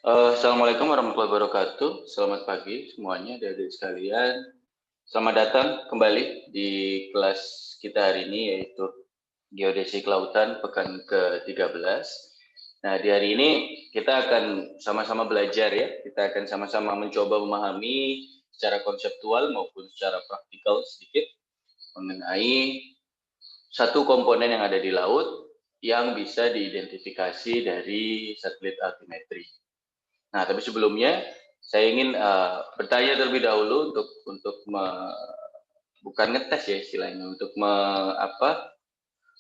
Assalamualaikum warahmatullahi wabarakatuh. Selamat pagi semuanya, adik-adik sekalian. Selamat datang kembali di kelas kita hari ini, yaitu Geodesi Kelautan pekan ke-13. Nah, di hari ini kita akan sama-sama belajar ya. Kita akan sama-sama mencoba memahami secara konseptual maupun secara praktikal sedikit mengenai satu komponen yang ada di laut yang bisa diidentifikasi dari satelit altimetri. Nah, tapi sebelumnya saya ingin bertanya terlebih dahulu untuk bukan ngetes ya istilahnya, untuk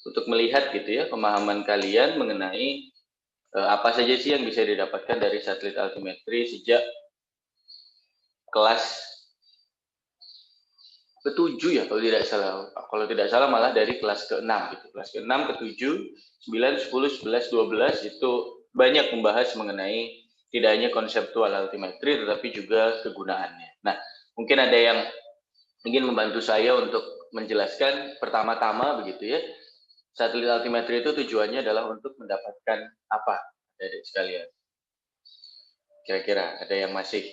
untuk melihat gitu ya pemahaman kalian mengenai apa saja sih yang bisa didapatkan dari satelit altimetri sejak kelas ke-7 ya kalau tidak salah. Kalau tidak salah malah dari kelas ke-6 gitu. Kelas ke-6, ke-7, 9, 10, 11, 12 itu banyak membahas mengenai tidak hanya konseptual altimetri tetapi juga kegunaannya. Nah, mungkin ada yang ingin membantu saya untuk menjelaskan pertama-tama begitu ya. Satelit altimetri itu tujuannya adalah untuk mendapatkan apa, adik sekalian? Kira-kira ada yang masih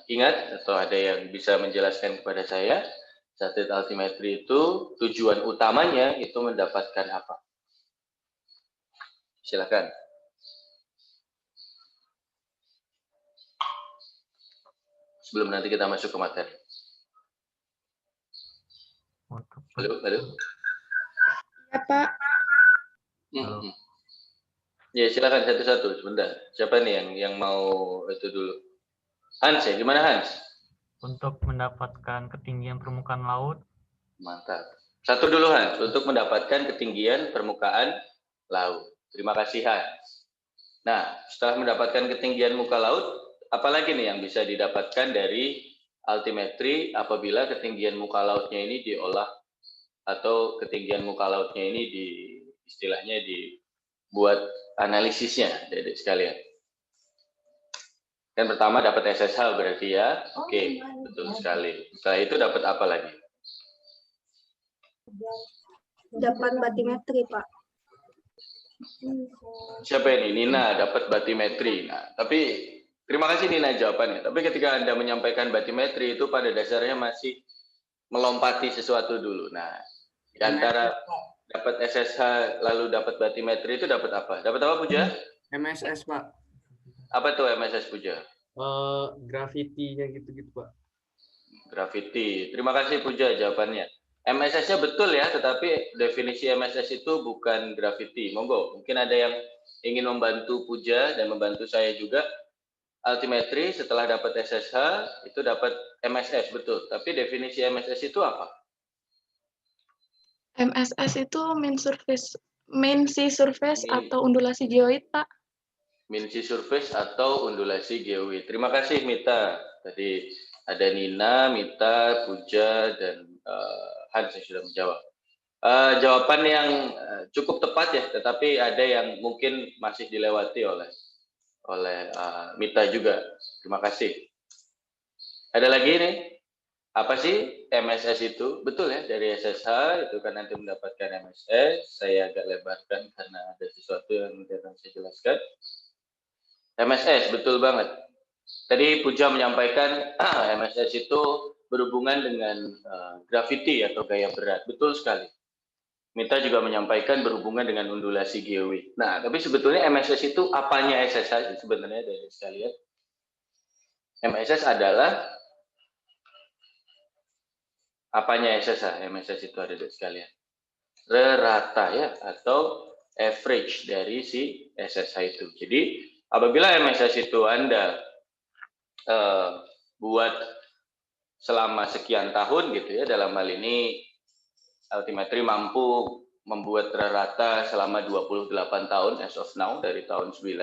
ingat atau ada yang bisa menjelaskan kepada saya? Satelit altimetri itu tujuan utamanya itu mendapatkan apa? Silakan. Sebelum nanti kita masuk ke materi. Halo. Ya, Pak. Ya, silakan satu-satu sebentar. Siapa nih yang mau itu dulu? Hans ya, gimana Hans? Untuk mendapatkan ketinggian permukaan laut. Mantap. Satu dulu Hans, untuk mendapatkan ketinggian permukaan laut. Terima kasih Hans. Nah, setelah mendapatkan ketinggian muka laut, apalagi nih yang bisa didapatkan dari altimetri apabila ketinggian muka lautnya ini diolah atau ketinggian muka lautnya ini istilahnya dibuat analisisnya, adik sekalian. Yang pertama dapat SSH berarti ya. Oke, betul sekali. Setelah itu dapat apa lagi? Dapat batimetri, Pak. Siapa ini? Nina dapat batimetri. Nah, tapi terima kasih Nina jawabannya. Tapi ketika Anda menyampaikan batimetri itu pada dasarnya masih melompati sesuatu dulu. Nah, di antara dapat SSH lalu dapat batimetri itu dapat apa? Dapat apa Puja? MSS, Pak. Apa tuh MSS Puja? Gravity-nya gitu-gitu, Pak. Gravity. Terima kasih Puja jawabannya. MSS-nya betul ya, tetapi definisi MSS itu bukan gravity. Monggo, mungkin ada yang ingin membantu Puja dan membantu saya juga. Altimetri setelah dapat SSH itu dapat MSS, betul. Tapi definisi MSS itu apa? MSS itu mean sea surface atau undulasi geoid, Pak. Mean sea surface atau undulasi geoid. Terima kasih Mita. Tadi ada Nina, Mita, Puja, dan Hans yang sudah menjawab. Jawaban yang cukup tepat ya, tetapi ada yang mungkin masih dilewati oleh Mita juga. Terima kasih. Ada lagi nih, apa sih MSS itu? Betul ya, dari SSH itu kan nanti mendapatkan MSS. Saya agak lebarkan karena ada sesuatu yang akan saya jelaskan. MSS, betul banget. Tadi Puja menyampaikan MSS itu berhubungan dengan gravity atau gaya berat. Betul sekali. Mita juga menyampaikan berhubungan dengan undulasi geoid. Nah, tapi sebetulnya MSS itu apanya SSH sebenarnya dari sekalian? MSS adalah apanya SSH? MSS itu ada dari sekalian. Rata ya atau average dari si SSH itu. Jadi apabila MSS itu Anda buat selama sekian tahun gitu ya, dalam hal ini altimetri mampu membuat rata selama 28 tahun as of now dari tahun 27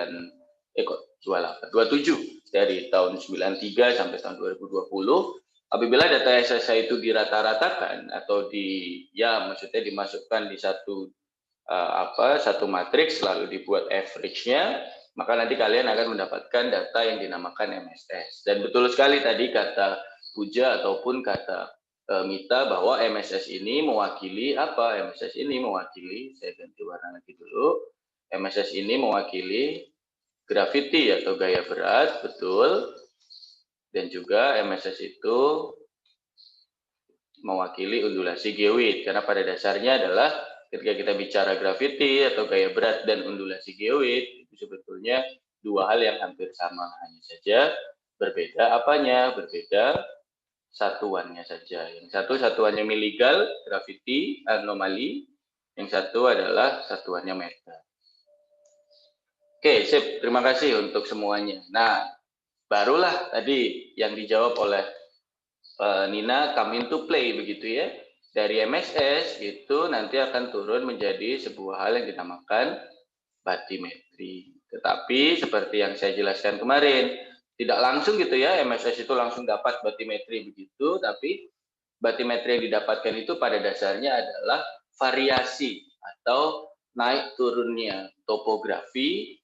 dari tahun 93 sampai tahun 2020. Apabila data SSH itu dirata-ratakan atau maksudnya dimasukkan di satu matriks lalu dibuat average-nya, maka nanti kalian akan mendapatkan data yang dinamakan MSS. Dan betul sekali tadi kata Puja ataupun kata Mita bahwa MSS ini mewakili apa? MSS ini mewakili, saya ganti warna lagi dulu. MSS ini mewakili gravity atau gaya berat, betul. Dan juga MSS itu mewakili undulasi geoid, karena pada dasarnya adalah ketika kita bicara gravity atau gaya berat dan undulasi geoid, itu sebetulnya dua hal yang hampir sama, hanya saja berbeda apanya, berbeda satuannya saja. Yang satu satuannya miligal, gravity, anomali, yang satu adalah satuannya meter. Oke, sip. Terima kasih untuk semuanya. Nah, barulah tadi yang dijawab oleh Nina come into play begitu ya. Dari MSS itu nanti akan turun menjadi sebuah hal yang dinamakan batimetri. Tetapi seperti yang saya jelaskan kemarin, tidak langsung gitu ya, MSS itu langsung dapat batimetri begitu, tapi batimetri yang didapatkan itu pada dasarnya adalah variasi atau naik turunnya topografi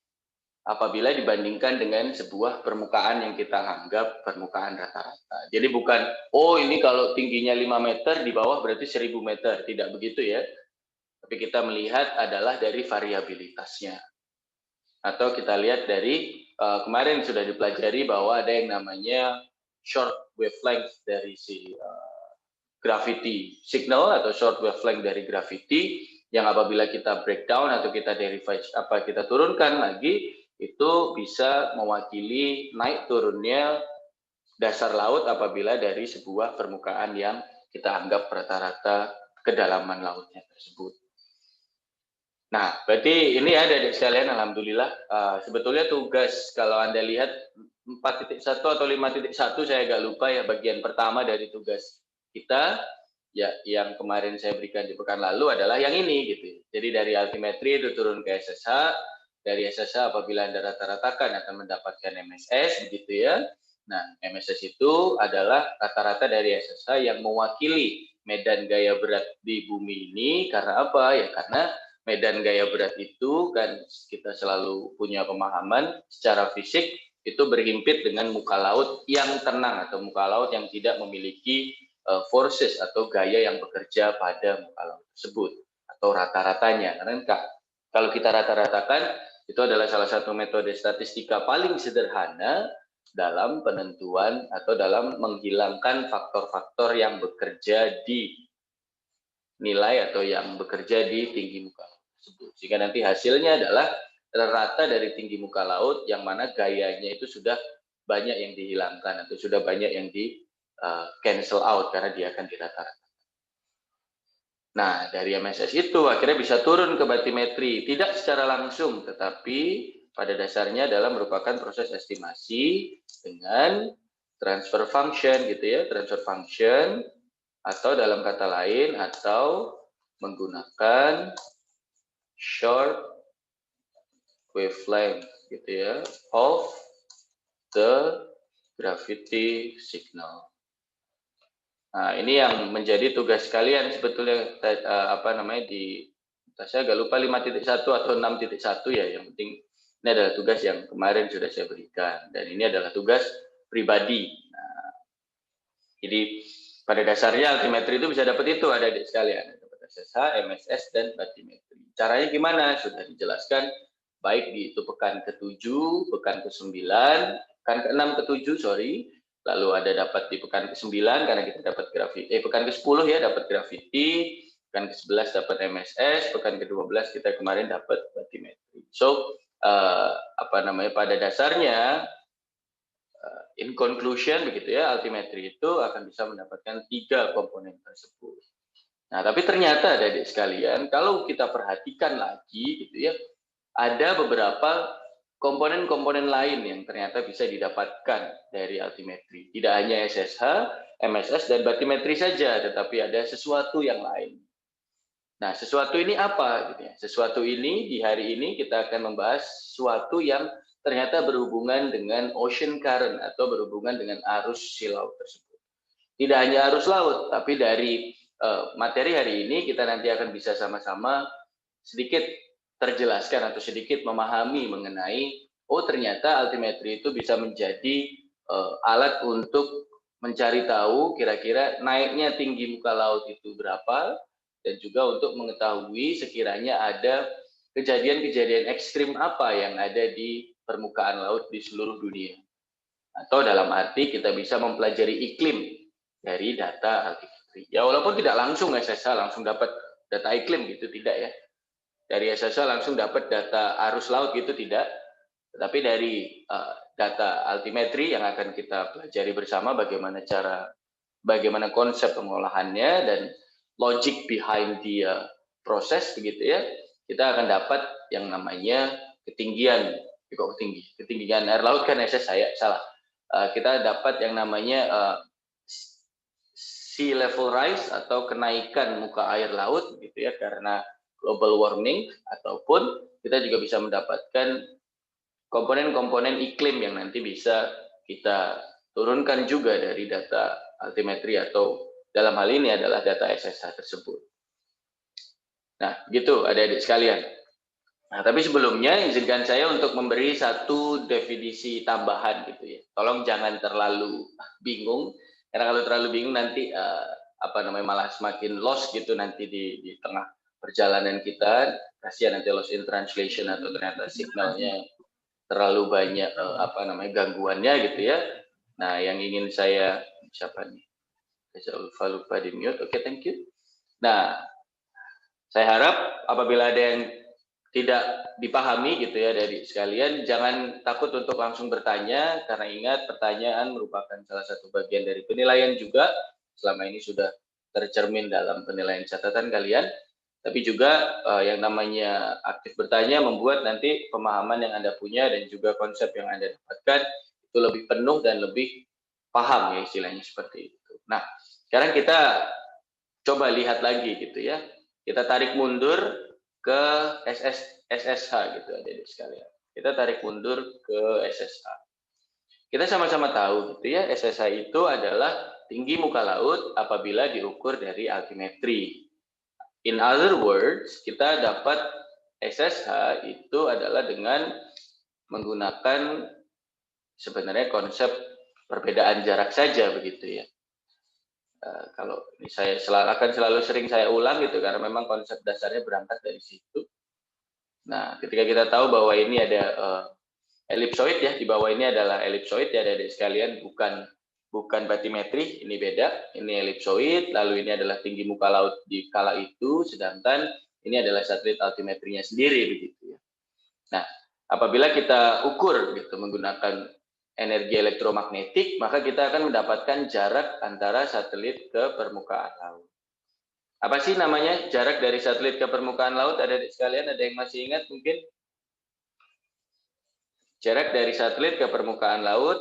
apabila dibandingkan dengan sebuah permukaan yang kita anggap permukaan rata-rata. Jadi bukan, oh ini kalau tingginya 5 meter, di bawah berarti 1000 meter. Tidak begitu ya. Tapi kita melihat adalah dari variabilitasnya. Atau kita lihat dari, kemarin sudah dipelajari bahwa ada yang namanya short wavelength dari si gravity signal atau short wavelength dari gravity, yang apabila kita breakdown atau kita derivate, kita turunkan lagi, itu bisa mewakili naik turunnya dasar laut apabila dari sebuah permukaan yang kita anggap rata-rata kedalaman lautnya tersebut. Nah, berarti ini ada di sekalian, alhamdulillah. Sebetulnya tugas, kalau Anda lihat 4.1 atau 5.1, saya agak lupa ya, bagian pertama dari tugas kita, ya yang kemarin saya berikan di pekan lalu adalah yang ini gitu. Jadi dari altimetri itu turun ke SSH, dari SSH apabila Anda rata-ratakan akan mendapatkan MSS begitu ya. Nah, MSS itu adalah rata-rata dari SSH yang mewakili medan gaya berat di bumi ini. Karena apa? Ya karena medan gaya berat itu kan kita selalu punya pemahaman secara fisik itu berhimpit dengan muka laut yang tenang atau muka laut yang tidak memiliki forces atau gaya yang bekerja pada muka laut tersebut atau rata-ratanya. Karena kalau kita rata-ratakan itu adalah salah satu metode statistika paling sederhana dalam penentuan atau dalam menghilangkan faktor-faktor yang bekerja di nilai atau yang bekerja di tinggi muka laut tersebut. Sehingga nanti hasilnya adalah rata dari tinggi muka laut yang mana gayanya itu sudah banyak yang dihilangkan atau sudah banyak yang di cancel out karena dia akan dirata-ratakan. Nah, dari MSS itu akhirnya bisa turun ke batimetri, tidak secara langsung, tetapi pada dasarnya adalah merupakan proses estimasi dengan transfer function gitu ya, transfer function, atau dalam kata lain, atau menggunakan short wavelength gitu ya, of the gravity signal. Nah, ini yang menjadi tugas kalian sebetulnya saya agak lupa 5.1 atau 6.1 ya, yang penting ini adalah tugas yang kemarin sudah saya berikan dan ini adalah tugas pribadi. Nah, jadi pada dasarnya altimetri itu bisa dapat itu ada di sekalian, dapat SSH, MSS dan batimetri. Caranya gimana? Sudah dijelaskan baik di itu pekan ke-7, pekan ke-9, pekan ke-6 ke-7 lalu ada dapat di pekan ke-9 karena kita dapat pekan ke-10 ya dapat gravity, pekan ke-11 dapat MSS, pekan ke-12 kita kemarin dapat batimetri. So, pada dasarnya in conclusion begitu ya, altimetri itu akan bisa mendapatkan 3 komponen tersebut. Nah, tapi ternyata adik-adik sekalian, kalau kita perhatikan lagi gitu ya, ada beberapa komponen-komponen lain yang ternyata bisa didapatkan dari altimetri. Tidak hanya SSH, MSS, dan batimetri saja, tetapi ada sesuatu yang lain. Nah, sesuatu ini apa? Sesuatu ini di hari ini kita akan membahas sesuatu yang ternyata berhubungan dengan ocean current atau berhubungan dengan arus si laut tersebut. Tidak hanya arus laut, tapi dari materi hari ini kita nanti akan bisa sama-sama sedikit terjelaskan atau sedikit memahami mengenai ternyata altimetri itu bisa menjadi alat untuk mencari tahu kira-kira naiknya tinggi muka laut itu berapa dan juga untuk mengetahui sekiranya ada kejadian-kejadian ekstrim apa yang ada di permukaan laut di seluruh dunia. Atau dalam arti kita bisa mempelajari iklim dari data altimetri. Ya walaupun tidak langsung SSH langsung dapat data iklim gitu, tidak ya. Dari SSH langsung dapat data arus laut gitu, tidak. Tetapi dari data altimetri yang akan kita pelajari bersama bagaimana konsep pengolahannya dan logic behind the proses begitu ya, kita akan dapat yang namanya ketinggian air laut kan saya salah. Kita dapat yang namanya sea level rise atau kenaikan muka air laut gitu ya karena global warming, ataupun kita juga bisa mendapatkan komponen-komponen iklim yang nanti bisa kita turunkan juga dari data altimetri atau dalam hal ini adalah data SSH tersebut. Nah, gitu adik-adik sekalian. Nah, tapi sebelumnya izinkan saya untuk memberi satu definisi tambahan gitu ya. Tolong jangan terlalu bingung, karena kalau terlalu bingung nanti malah semakin lost gitu nanti di tengah perjalanan kita. Kasihan nanti lost in translation atau ternyata signalnya terlalu banyak gangguannya gitu ya. Nah, yang ingin saya siapa nih? Saya lupa di mute. Oke, thank you. Nah, saya harap apabila ada yang tidak dipahami gitu ya dari sekalian, jangan takut untuk langsung bertanya, karena ingat pertanyaan merupakan salah satu bagian dari penilaian juga. Selama ini sudah tercermin dalam penilaian catatan kalian. Tapi juga yang namanya aktif bertanya membuat nanti pemahaman yang Anda punya dan juga konsep yang Anda dapatkan itu lebih penuh dan lebih paham ya, istilahnya seperti itu. Nah, sekarang kita coba lihat lagi gitu ya. Kita tarik mundur ke SSH gitu adik-adik sekalian. Kita tarik mundur ke SSH. Kita sama-sama tahu gitu ya, SSH itu adalah tinggi muka laut apabila diukur dari altimetri. In other words, kita dapat SSH itu adalah dengan menggunakan sebenarnya konsep perbedaan jarak saja begitu ya. Kalau ini saya akan selalu sering saya ulang gitu karena memang konsep dasarnya berangkat dari situ. Nah, ketika kita tahu bahwa ini ada elipsoid ya, di bawah ini adalah elipsoid ya adik-adik sekalian, bukan batimetri, ini beda, ini elipsoid, lalu ini adalah tinggi muka laut di kala itu, sedangkan ini adalah satelit altimetrinya sendiri begitu ya. Nah, apabila kita ukur gitu menggunakan energi elektromagnetik, maka kita akan mendapatkan jarak antara satelit ke permukaan laut. Apa sih namanya jarak dari satelit ke permukaan laut? Adik-adik sekalian, ada yang masih ingat mungkin? Jarak dari satelit ke permukaan laut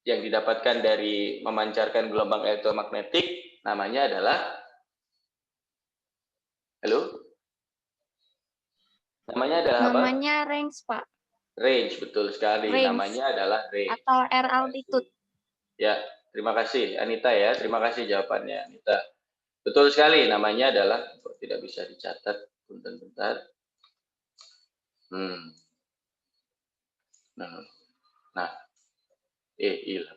yang didapatkan dari memancarkan gelombang elektromagnetik namanya adalah Namanya range, Pak. Range, betul sekali. Range. Namanya adalah range. Atau air altitude. Ya, terima kasih Anita ya. Terima kasih jawabannya Anita. Betul sekali, namanya adalah tidak bisa dicatat. Bentar. Nah. Hilang.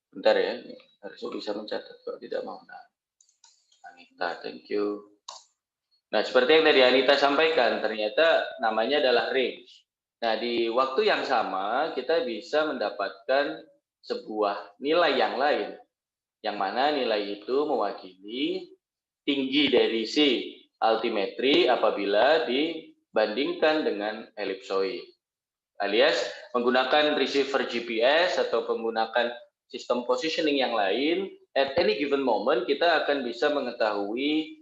Bentar ya, harusnya bisa mencatat kalau tidak mau. Nah, Anita, thank you. Nah, seperti yang tadi Anita sampaikan, ternyata namanya adalah range. Nah, di waktu yang sama, kita bisa mendapatkan sebuah nilai yang lain. Yang mana nilai itu mewakili tinggi dari si altimetri apabila dibandingkan dengan elipsoid. Alias menggunakan receiver GPS atau menggunakan sistem positioning yang lain, at any given moment kita akan bisa mengetahui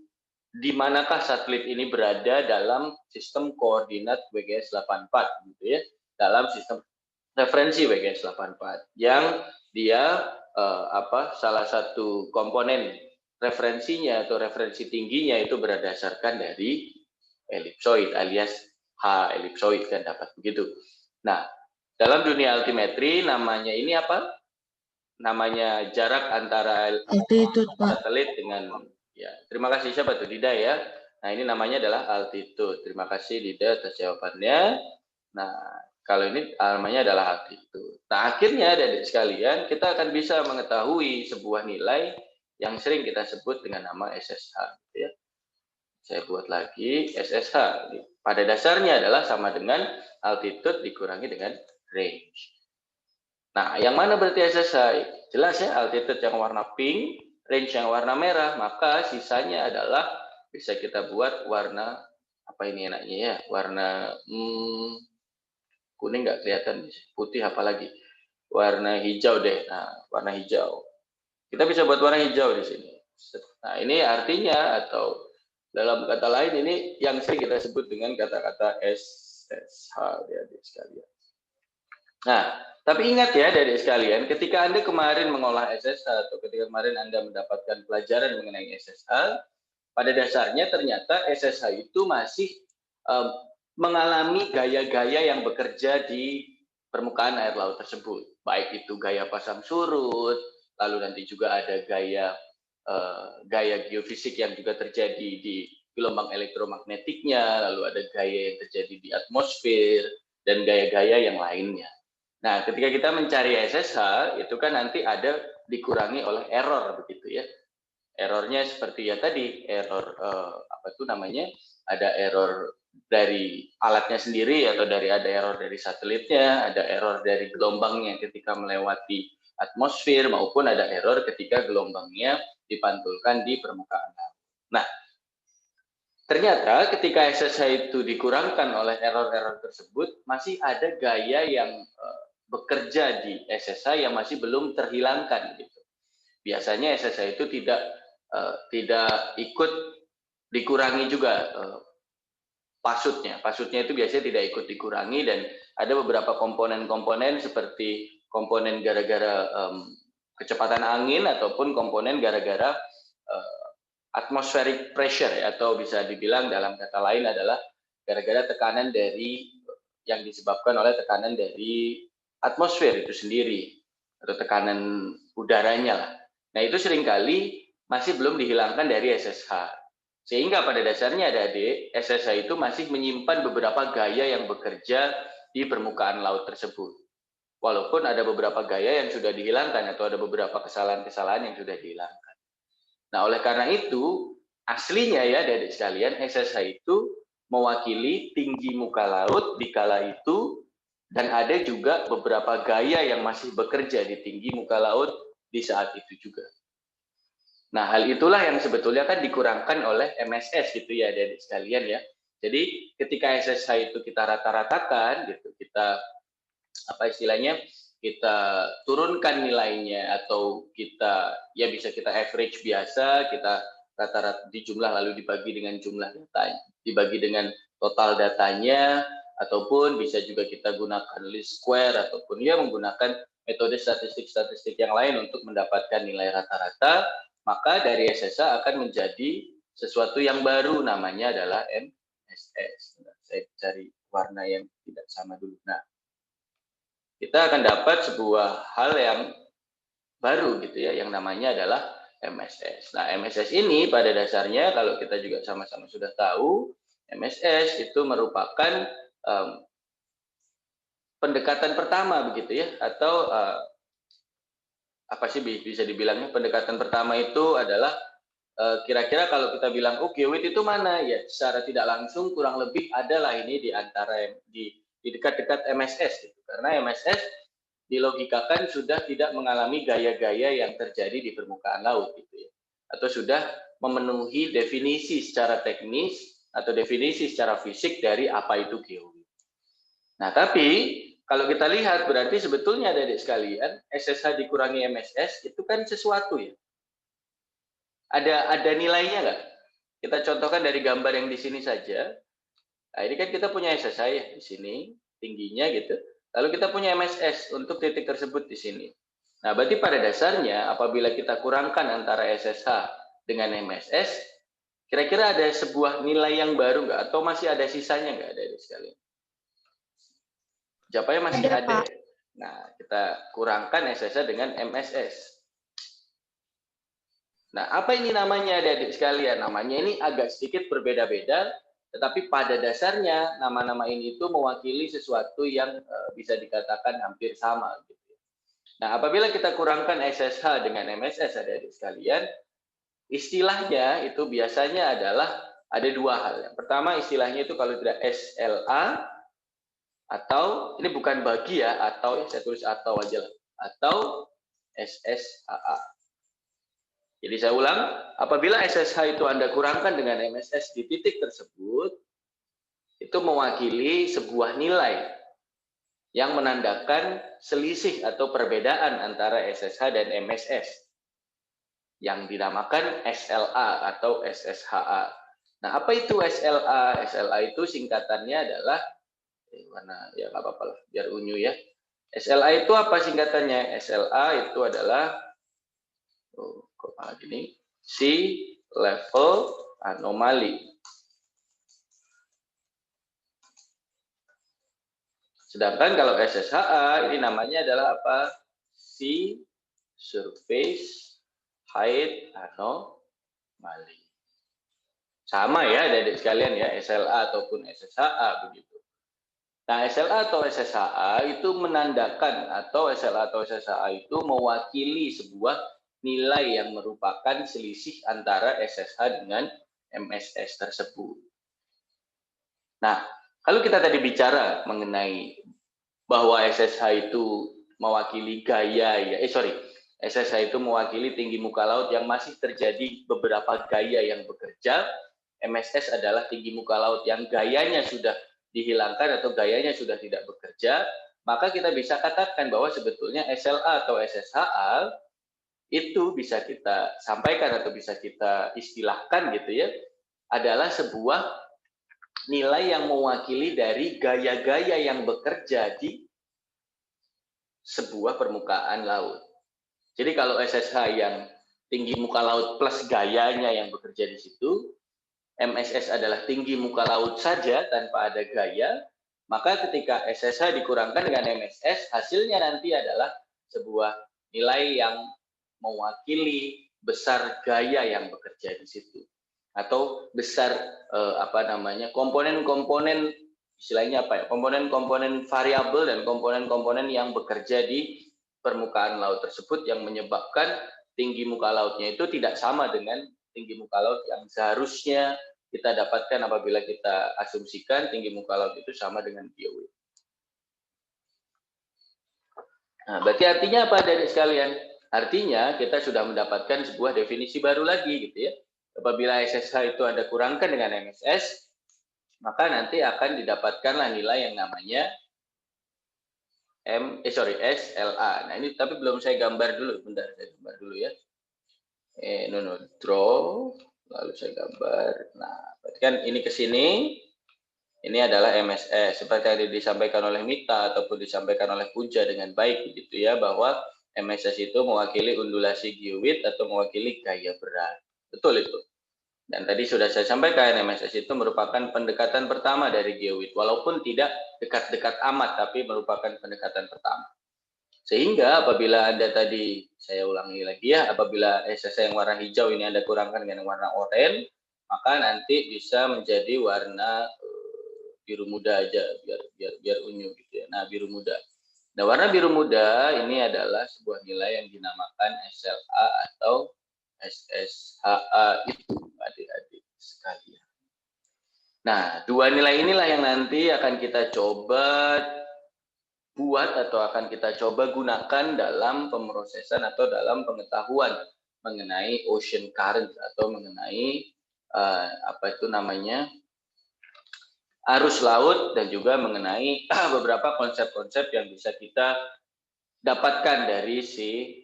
di manakah satelit ini berada dalam sistem koordinat WGS 84 gitu ya, dalam sistem referensi WGS 84 yang dia salah satu komponen referensinya atau referensi tingginya itu berdasarkan dari elipsoid alias H elipsoid kan dapat begitu. Nah, dalam dunia altimetri namanya ini apa? Namanya jarak antara altitude, Pak. Satelit dengan ya. Terima kasih siapa tuh Dida ya. Nah, ini namanya adalah altitude. Terima kasih Dida atas jawabannya. Nah, kalau ini namanya adalah altitude. Nah, akhirnya adik-adik sekalian, kita akan bisa mengetahui sebuah nilai yang sering kita sebut dengan nama SSH gitu ya. Saya buat lagi SSH. pada dasarnya adalah sama dengan altitude dikurangi dengan range. Nah, yang mana berarti SSI? Jelas ya, altitude yang warna pink, range yang warna merah, maka sisanya adalah bisa kita buat warna, apa ini enaknya ya, warna kuning nggak kelihatan, putih apalagi, warna hijau deh. Nah, warna hijau. Kita bisa buat warna hijau di sini. Nah, ini artinya atau dalam kata lain ini yang sering kita sebut dengan kata-kata SSH ya adik sekalian. Nah, tapi ingat ya adik sekalian, ketika Anda kemarin mengolah SSH atau ketika kemarin Anda mendapatkan pelajaran mengenai SSH, pada dasarnya ternyata SSH itu masih mengalami gaya-gaya yang bekerja di permukaan air laut tersebut. Baik itu gaya pasang surut, lalu nanti juga ada gaya geofisik yang juga terjadi di gelombang elektromagnetiknya, lalu ada gaya yang terjadi di atmosfer, dan gaya-gaya yang lainnya. Nah, ketika kita mencari SSH, itu kan nanti ada dikurangi oleh error, begitu ya. Errornya seperti ya tadi, error apa itu namanya, ada error dari alatnya sendiri, atau ada error dari satelitnya, ada error dari gelombangnya ketika melewati atmosfer, maupun ada error ketika gelombangnya dipantulkan di permukaan laut. Nah, ternyata ketika SSH itu dikurangkan oleh error-error tersebut, masih ada gaya yang bekerja di SSH yang masih belum terhilangkan gitu. Biasanya SSH itu tidak ikut dikurangi juga pasutnya. Pasutnya itu biasanya tidak ikut dikurangi, dan ada beberapa komponen-komponen seperti komponen gara-gara kecepatan angin ataupun komponen gara-gara atmospheric pressure ya, atau bisa dibilang dalam kata lain adalah gara-gara tekanan dari yang disebabkan oleh tekanan dari atmosfer itu sendiri atau tekanan udaranya lah. Nah, itu seringkali masih belum dihilangkan dari SSH. Sehingga pada dasarnya adik-adik, SSH itu masih menyimpan beberapa gaya yang bekerja di permukaan laut tersebut. Walaupun ada beberapa gaya yang sudah dihilangkan atau ada beberapa kesalahan-kesalahan yang sudah dihilangkan. Nah, oleh karena itu, aslinya ya adik-adik sekalian, SSH itu mewakili tinggi muka laut di kala itu, dan ada juga beberapa gaya yang masih bekerja di tinggi muka laut di saat itu juga. Nah, hal itulah yang sebetulnya kan dikurangkan oleh MSS gitu ya adik-adik sekalian ya. Jadi ketika SSH itu kita rata-ratakan gitu, kita apa istilahnya, kita turunkan nilainya atau kita ya bisa kita average biasa, kita rata-rata di jumlah lalu dibagi dengan jumlah datanya, dibagi dengan total datanya, ataupun bisa juga kita gunakan least square ataupun ya menggunakan metode statistik-statistik yang lain untuk mendapatkan nilai rata-rata, maka dari SSH akan menjadi sesuatu yang baru, namanya adalah MSS. Saya cari warna yang tidak sama dulu. Nah, kita akan dapat sebuah hal yang baru gitu ya, yang namanya adalah MSS. Nah, MSS ini pada dasarnya kalau kita juga sama-sama sudah tahu, MSS itu merupakan pendekatan pertama begitu ya, atau apa sih bisa dibilangnya, pendekatan pertama itu adalah kira-kira kalau kita bilang oh geowit itu mana ya, secara tidak langsung kurang lebih adalah ini di antara di dekat-dekat MSS gitu. Karena MSS dilogikakan sudah tidak mengalami gaya-gaya yang terjadi di permukaan laut gitu ya, atau sudah memenuhi definisi secara teknis atau definisi secara fisik dari apa itu geowit. Nah, tapi kalau kita lihat berarti sebetulnya adik-adik sekalian, SSH dikurangi MSS itu kan sesuatu ya. Ada nilainya nggak? Kita contohkan dari gambar yang di sini saja. Nah, ini kan kita punya SSH ya di sini, tingginya gitu. Lalu kita punya MSS untuk titik tersebut di sini. Nah, berarti pada dasarnya apabila kita kurangkan antara SSH dengan MSS, kira-kira ada sebuah nilai yang baru nggak? Atau masih ada sisanya nggak adik-adik sekalian? Jawabannya masih ada. Nah, kita kurangkan SSH dengan MSS. Nah, apa ini namanya adik-adik sekalian? Namanya ini agak sedikit berbeda-beda, tetapi pada dasarnya nama-nama ini itu mewakili sesuatu yang bisa dikatakan hampir sama. Gitu. Nah, apabila kita kurangkan SSH dengan MSS adik-adik sekalian, istilahnya itu biasanya adalah ada dua hal. Yang pertama istilahnya itu kalau tidak SLA atau ini bukan bagi ya, atau saya tulis atau aja lah, atau SSHA. Jadi saya ulang, apabila SSH itu Anda kurangkan dengan MSS di titik tersebut, itu mewakili sebuah nilai yang menandakan selisih atau perbedaan antara SSH dan MSS yang dinamakan SLA atau SSHA. Nah, apa itu SLA? SLA itu singkatannya adalah mana ya nggak apa-apa lah, biar unyu ya. SLA itu apa singkatannya? SLA itu adalah kok malah gini? Sea level anomaly. Sedangkan kalau SSHA ini namanya adalah apa? Sea surface height anomaly. Sama ya adik-adik sekalian ya, SLA ataupun SSHA begitu. Nah, SLA atau SSHA itu menandakan atau SLA atau SSHA itu mewakili sebuah nilai yang merupakan selisih antara SSH dengan MSS tersebut. Nah, kalau kita tadi bicara mengenai bahwa SSH itu mewakili gaya ya, SSH itu mewakili tinggi muka laut yang masih terjadi beberapa gaya yang bekerja. MSS adalah tinggi muka laut yang gayanya sudah dihilangkan atau gayanya sudah tidak bekerja, maka kita bisa katakan bahwa sebetulnya SLA atau SSHA itu bisa kita sampaikan atau bisa kita istilahkan gitu ya, adalah sebuah nilai yang mewakili dari gaya-gaya yang bekerja di sebuah permukaan laut. Jadi kalau SSH yang tinggi muka laut plus gayanya yang bekerja di situ, MSS adalah tinggi muka laut saja tanpa ada gaya, maka ketika SSH dikurangkan dengan MSS, hasilnya nanti adalah sebuah nilai yang mewakili besar gaya yang bekerja di situ, atau besar komponen-komponen istilahnya apa ya, komponen-komponen variabel dan komponen-komponen yang bekerja di permukaan laut tersebut yang menyebabkan tinggi muka lautnya itu tidak sama dengan tinggi muka laut yang seharusnya kita dapatkan apabila kita asumsikan tinggi muka laut itu sama dengan GeoWind. Nah, berarti artinya apa adik sekalian? Artinya kita sudah mendapatkan sebuah definisi baru lagi gitu ya. Apabila SSH itu Anda kurangkan dengan MSS, maka nanti akan didapatkanlah nilai yang namanya SLA. Nah, ini tapi belum saya gambar dulu, bentar saya gambar dulu ya. Draw, lalu saya gambar. Nah, berarti kan ini ke sini, ini adalah MSS. Seperti yang disampaikan oleh Mita ataupun disampaikan oleh Puja dengan baik begitu ya, bahwa MSS itu mewakili undulasi geowidth atau mewakili gaya berat. Betul itu. Dan tadi sudah saya sampaikan, MSS itu merupakan pendekatan pertama dari geowidth, walaupun tidak dekat-dekat amat, tapi merupakan pendekatan pertama. Sehingga apabila Anda tadi, saya ulangi lagi ya, apabila SSH yang warna hijau ini Anda kurangkan dengan warna oranye, maka nanti bisa menjadi warna biru muda aja, biar unyu gitu ya. Nah, biru muda. Nah, warna biru muda ini adalah sebuah nilai yang dinamakan SLA atau SSHA itu, adik-adik sekalian. Nah, dua nilai inilah yang nanti akan kita coba buat atau akan kita coba gunakan dalam pemrosesan atau dalam pengetahuan mengenai ocean current atau mengenai arus laut, dan juga mengenai beberapa konsep-konsep yang bisa kita dapatkan dari si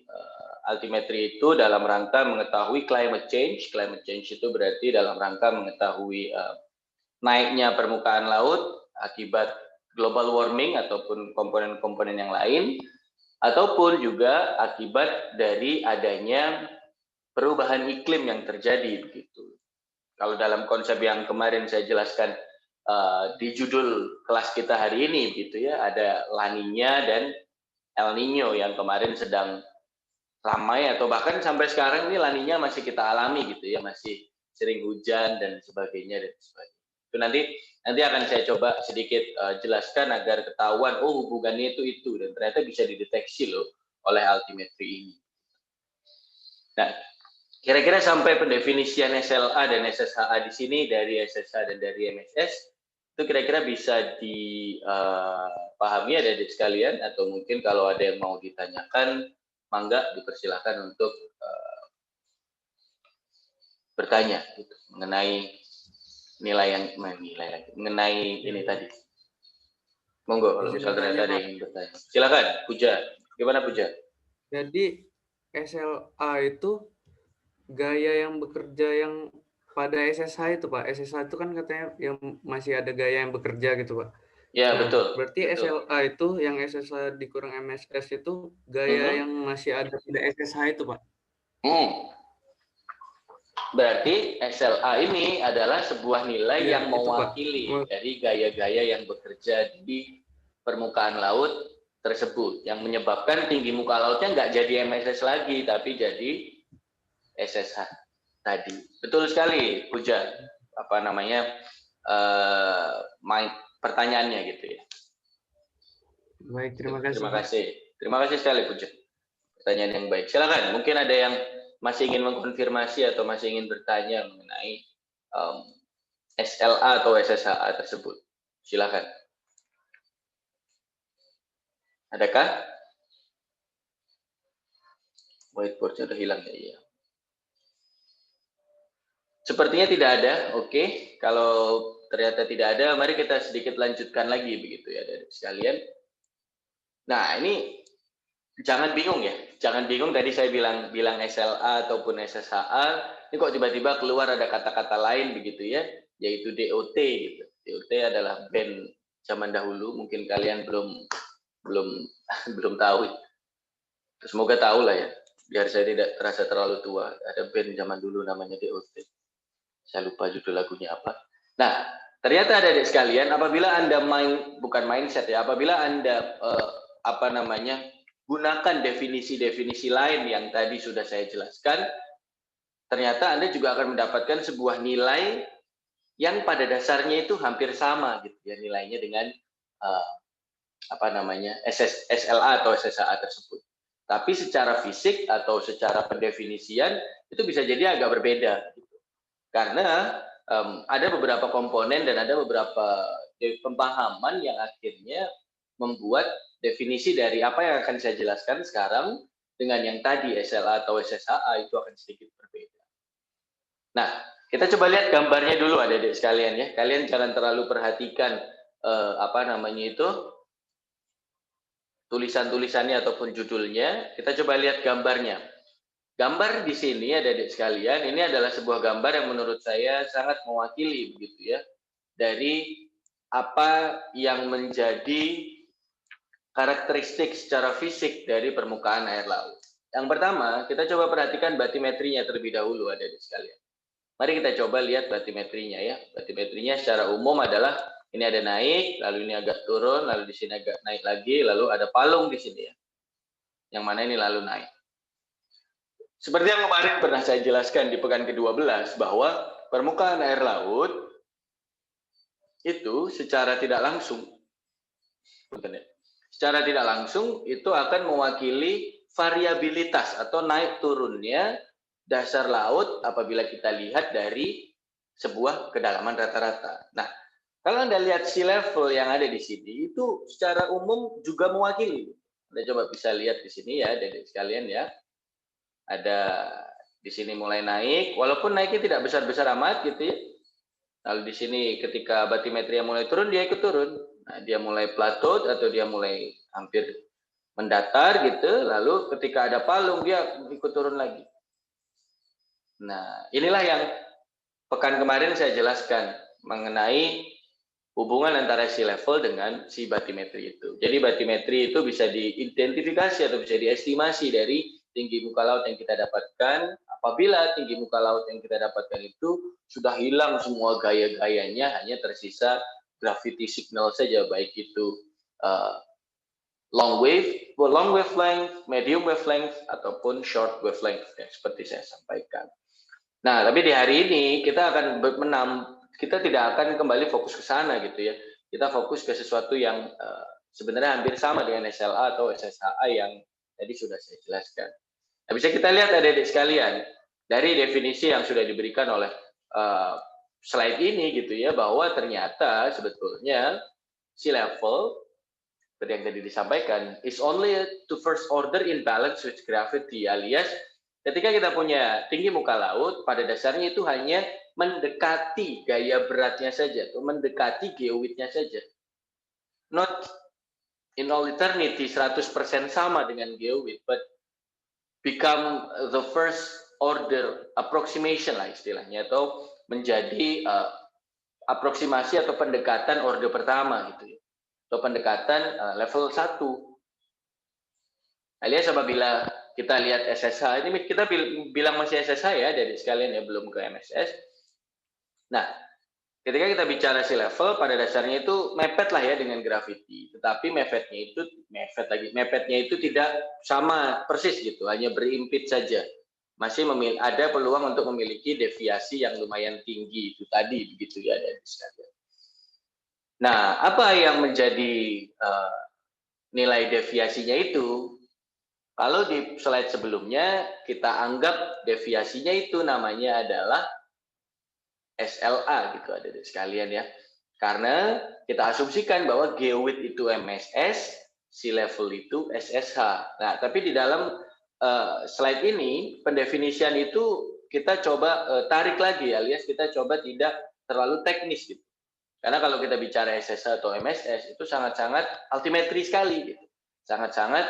altimetri itu dalam rangka mengetahui climate change. Climate change itu berarti dalam rangka mengetahui naiknya permukaan laut akibat global warming ataupun komponen-komponen yang lain, ataupun juga akibat dari adanya perubahan iklim yang terjadi begitu. Kalau dalam konsep yang kemarin saya jelaskan di judul kelas kita hari ini gitu ya, ada La Niña dan El Niño yang kemarin sedang ramai, atau bahkan sampai sekarang ini La Niña masih kita alami gitu ya, masih sering hujan dan sebagainya dan sebagainya. Itu nanti akan saya coba sedikit jelaskan agar ketahuan hubungannya itu dan ternyata bisa dideteksi loh oleh altimetri ini. Nah, Kira-kira sampai pendefinisian SLA dan SSHA di sini dari SSH dan dari MSS itu kira-kira bisa dipahami adik-adik sekalian, atau mungkin kalau ada yang mau ditanyakan, mangga dipersilahkan untuk bertanya gitu, mengenai mengenai ini tadi. Monggo kalau misal ternyata ada yang ingin bertanya. Silakan, Puja. Gimana Puja? Jadi SLA itu gaya yang bekerja yang pada SSH itu Pak. SSH itu kan katanya yang masih ada gaya yang bekerja gitu Pak. Ya, Nah, betul. berarti betul. SLA itu yang SSH dikurang MSS itu gaya yang masih ada pada SSH itu Pak. Berarti SLA ini adalah sebuah nilai Iya, yang itu, Pak. mewakili dari gaya-gaya yang bekerja di permukaan laut tersebut, yang menyebabkan tinggi muka lautnya nggak jadi MSS lagi, tapi jadi SSH tadi. Betul sekali, Puja. Apa namanya pertanyaannya gitu ya. Baik, terima kasih. Terima kasih. Terima kasih sekali, Puja. Pertanyaan yang baik. Silakan. Mungkin ada yang masih ingin mengkonfirmasi atau masih ingin bertanya mengenai SLA atau SSHA tersebut. Silakan. Adakah? Whiteboard-nya sudah hilang ya? Iya. Sepertinya tidak ada. Oke. Kalau ternyata tidak ada, mari kita sedikit lanjutkan lagi begitu ya dari sekalian. Nah, ini jangan bingung ya. Jangan bingung tadi saya bilang SLA ataupun SSHA, ini kok tiba-tiba keluar ada kata-kata lain begitu ya, yaitu DOT gitu. DOT adalah band zaman dahulu, mungkin kalian belum tahu. Semoga tahu lah ya, biar saya tidak terasa terlalu tua. Ada band zaman dulu namanya DOT. Saya lupa judul lagunya apa. Nah, ternyata adik sekalian, apabila Anda bukan mindset ya, apabila Anda gunakan definisi-definisi lain yang tadi sudah saya jelaskan, ternyata Anda juga akan mendapatkan sebuah nilai yang pada dasarnya itu hampir sama gitu ya, nilainya dengan SLA atau SSHA tersebut. Tapi secara fisik atau secara pendefinisian itu bisa jadi agak berbeda gitu. Karena ada beberapa komponen dan ada beberapa pemahaman yang akhirnya membuat definisi dari apa yang akan saya jelaskan sekarang dengan yang tadi SLA atau SSHA itu akan sedikit berbeda. Nah, kita coba lihat gambarnya dulu adik-adik sekalian ya. Kalian jangan terlalu perhatikan tulisan-tulisannya ataupun judulnya. Kita coba lihat gambarnya. Gambar di sini adik-adik sekalian, ini adalah sebuah gambar yang menurut saya sangat mewakili begitu ya dari apa yang menjadi karakteristik secara fisik dari permukaan air laut. Yang pertama, kita coba perhatikan batimetrinya terlebih dahulu adik-adik sekalian. Mari kita coba lihat batimetrinya ya. Batimetrinya secara umum adalah ini ada naik, lalu ini agak turun, lalu di sini agak naik lagi, lalu ada palung di sini ya. Yang mana ini lalu naik. Seperti yang kemarin pernah saya jelaskan di pekan ke-12 bahwa permukaan air laut itu secara tidak langsung itu akan mewakili variabilitas atau naik turunnya dasar laut apabila kita lihat dari sebuah kedalaman rata-rata. Nah, kalau Anda lihat sea level yang ada di sini itu secara umum juga mewakili. Anda coba bisa lihat di sini ya, adik-adik sekalian ya. Ada di sini mulai naik, walaupun naiknya tidak besar-besar amat gitu ya. Lalu di sini ketika batimetri yang mulai turun, dia ikut turun. Nah, dia mulai plateau atau dia mulai hampir mendatar gitu, lalu ketika ada palung dia ikut turun lagi. Nah, inilah yang pekan kemarin saya jelaskan mengenai hubungan antara sea level dengan si batimetri itu. Jadi batimetri itu bisa diidentifikasi atau bisa diestimasi dari tinggi muka laut yang kita dapatkan. Apabila tinggi muka laut yang kita dapatkan itu sudah hilang semua gaya-gayanya, hanya tersisa gravity signal saja, baik itu long wavelength, medium wavelength, ataupun short wavelength, ya, seperti saya sampaikan. Nah, tapi di hari ini kita akan kita tidak akan kembali fokus ke sana gitu ya. Kita fokus ke sesuatu yang sebenarnya hampir sama dengan SLA atau SSHA yang tadi sudah saya jelaskan. Nah, bisa kita lihat adik-adik sekalian, dari definisi yang sudah diberikan oleh slide ini gitu ya, bahwa ternyata sebetulnya sea level seperti yang tadi disampaikan is only to first order imbalance with gravity, alias ketika kita punya tinggi muka laut pada dasarnya itu hanya mendekati gaya beratnya saja atau mendekati geowidnya saja, not in all eternity 100% sama dengan geowid, but become the first order approximation lah istilahnya, atau menjadi aproksimasi atau pendekatan orde pertama gitu ya, atau pendekatan level 1. Alias apabila kita lihat SSH, ini kita bilang masih SSH ya dari sekalian ya, belum ke MSS. Nah, ketika kita bicara sea level pada dasarnya itu mepet lah ya dengan gravity, tetapi mepetnya itu tidak sama persis gitu, hanya berimpit saja. Masih ada peluang untuk memiliki deviasi yang lumayan tinggi itu tadi begitu ya dari sekalian. Nah, apa yang menjadi nilai deviasinya itu? Kalau di slide sebelumnya kita anggap deviasinya itu namanya adalah SLA gitu ada di sekalian ya. Karena kita asumsikan bahwa geowidth itu MSS, sea level itu SSH. Nah, tapi di dalam slide ini pendefinisian itu kita coba tarik lagi, alias kita coba tidak terlalu teknis gitu. Karena kalau kita bicara SSH atau MSS itu sangat-sangat altimetri sekali gitu. Sangat-sangat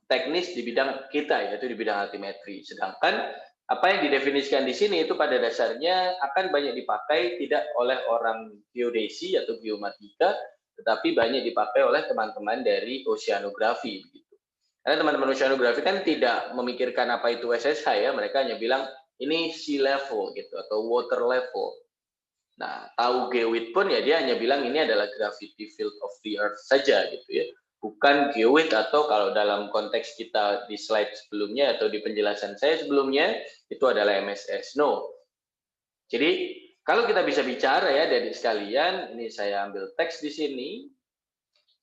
teknis di bidang kita, yaitu di bidang altimetri. Sedangkan apa yang didefinisikan di sini itu pada dasarnya akan banyak dipakai tidak oleh orang geodesi atau geomatika, tetapi banyak dipakai oleh teman-teman dari oceanografi begitu. Karena teman-teman oceanografi kan tidak memikirkan apa itu SSH ya, mereka hanya bilang ini sea level gitu atau water level. Nah, tahu geowidth pun ya dia hanya bilang ini adalah gravity field of the earth saja gitu ya. Bukan geowidth, atau kalau dalam konteks kita di slide sebelumnya atau di penjelasan saya sebelumnya itu adalah MSS. No. Jadi kalau kita bisa bicara ya dari sekalian, ini saya ambil teks di sini.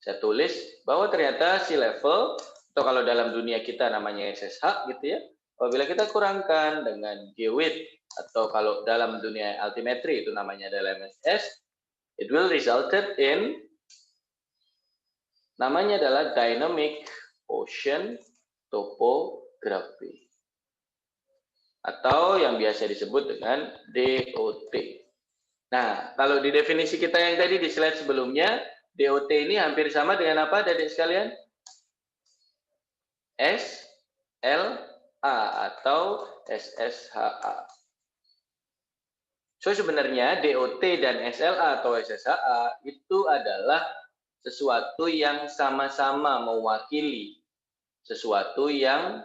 Saya tulis bahwa ternyata sea level atau kalau dalam dunia kita namanya SSH gitu ya. Apabila kita kurangkan dengan geowidth atau kalau dalam dunia altimetri itu namanya adalah MSS, it will resulted in namanya adalah dynamic ocean topography atau yang biasa disebut dengan DOT. Nah, kalau di definisi kita yang tadi di slide sebelumnya, DOT ini hampir sama dengan apa, adik sekalian? SLA atau SSHA. So sebenarnya DOT dan SLA atau SSHA itu adalah sesuatu yang sama-sama mewakili, sesuatu yang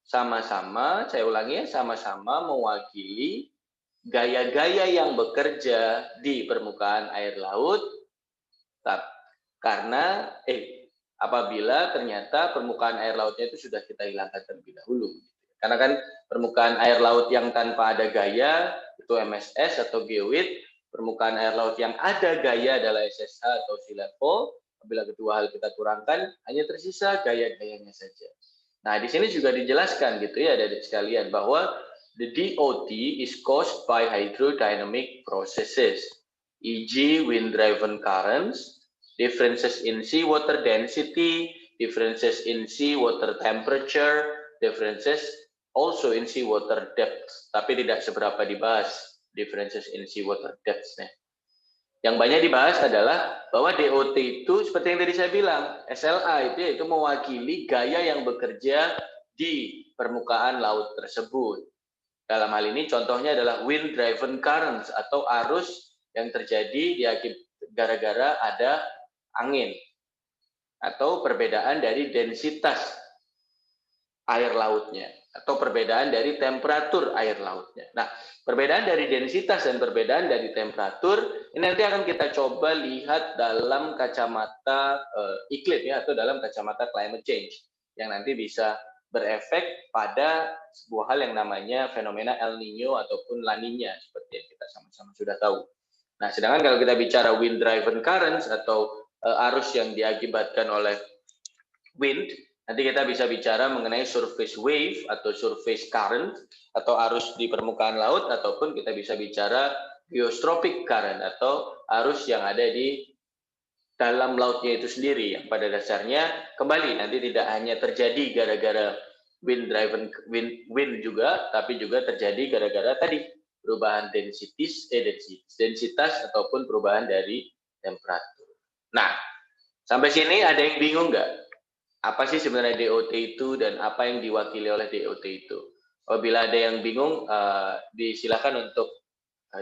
sama-sama, saya ulangi, sama-sama mewakili gaya-gaya yang bekerja di permukaan air laut, karena apabila ternyata permukaan air lautnya itu sudah kita hilangkan terlebih dahulu. Karena kan permukaan air laut yang tanpa ada gaya itu MSS atau geowidth, permukaan air laut yang ada gaya adalah SSH atau sea level. Apabila kedua hal kita kurangkan, hanya tersisa gaya-gayanya saja. Nah, di sini juga dijelaskan gitu ya adik-adik sekalian bahwa the DOT is caused by hydrodynamic processes, e.g. wind-driven currents, differences in seawater density, differences in seawater temperature, differences also in seawater depth. Tapi tidak seberapa dibahas differences in seawater depth-nya. Yang banyak dibahas adalah bahwa DOT itu seperti yang tadi saya bilang, SLA itu yaitu mewakili gaya yang bekerja di permukaan laut tersebut. Dalam hal ini contohnya adalah wind driven currents atau arus yang terjadi gara-gara ada angin atau perbedaan dari densitas air lautnya atau perbedaan dari temperatur air lautnya. Nah, perbedaan dari densitas dan perbedaan dari temperatur ini nanti akan kita coba lihat dalam kacamata iklim ya atau dalam kacamata climate change yang nanti bisa berefek pada sebuah hal yang namanya fenomena El Nino ataupun La Nina seperti yang kita sama-sama sudah tahu. Nah, sedangkan kalau kita bicara wind driven currents atau arus yang diakibatkan oleh wind, Nanti kita bisa bicara mengenai surface wave atau surface current atau arus di permukaan laut, ataupun kita bisa bicara geostrophic current atau arus yang ada di dalam lautnya itu sendiri, yang pada dasarnya kembali nanti tidak hanya terjadi gara-gara wind juga, tapi juga terjadi gara-gara tadi perubahan densitas ataupun perubahan dari temperatur. Nah, sampai sini ada yang bingung nggak? Apa sih sebenarnya DOT itu dan apa yang diwakili oleh DOT itu? Apabila ada yang bingung, disilakan untuk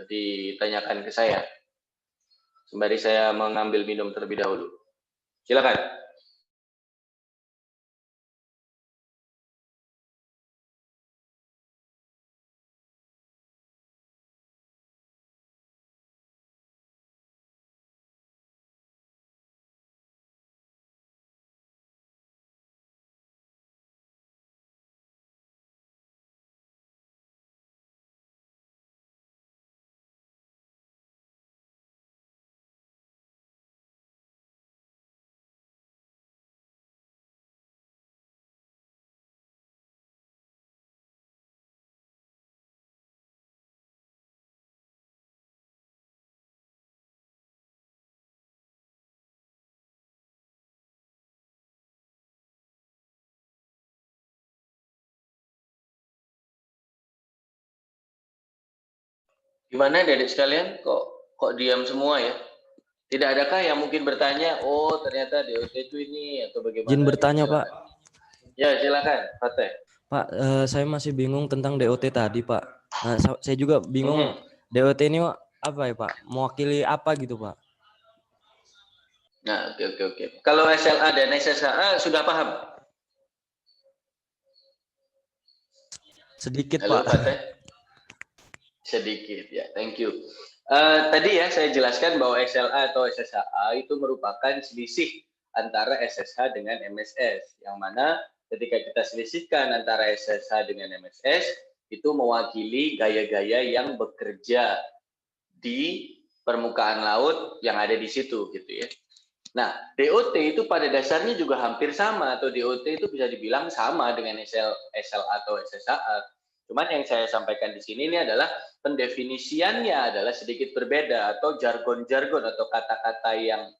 ditanyakan ke saya. Sembari saya mengambil minum terlebih dahulu. Silakan. Gimana adik sekalian? Kok diam semua ya? Tidak adakah yang mungkin bertanya, oh ternyata DOT itu ini atau bagaimana? Izin bertanya, Pak. Ya, silakan, Fateh. Pak, saya masih bingung tentang DOT tadi, Pak. Nah, saya juga bingung DOT ini apa ya, Pak? Mewakili apa gitu, Pak? Nah, oke. Kalau SLA dan SSA sudah paham? Sedikit, Halo, Pak. Fateh. Sedikit ya, thank you. Tadi ya saya jelaskan bahwa SLA atau SSA itu merupakan selisih antara SSH dengan MSS, yang mana ketika kita selisihkan antara SSH dengan MSS itu mewakili gaya-gaya yang bekerja di permukaan laut yang ada di situ gitu ya. Nah, DOT itu pada dasarnya juga hampir sama, atau DOT itu bisa dibilang sama dengan SLA atau SSA. Cuman yang saya sampaikan di sini ini adalah pendefinisiannya adalah sedikit berbeda, atau jargon-jargon atau kata-kata yang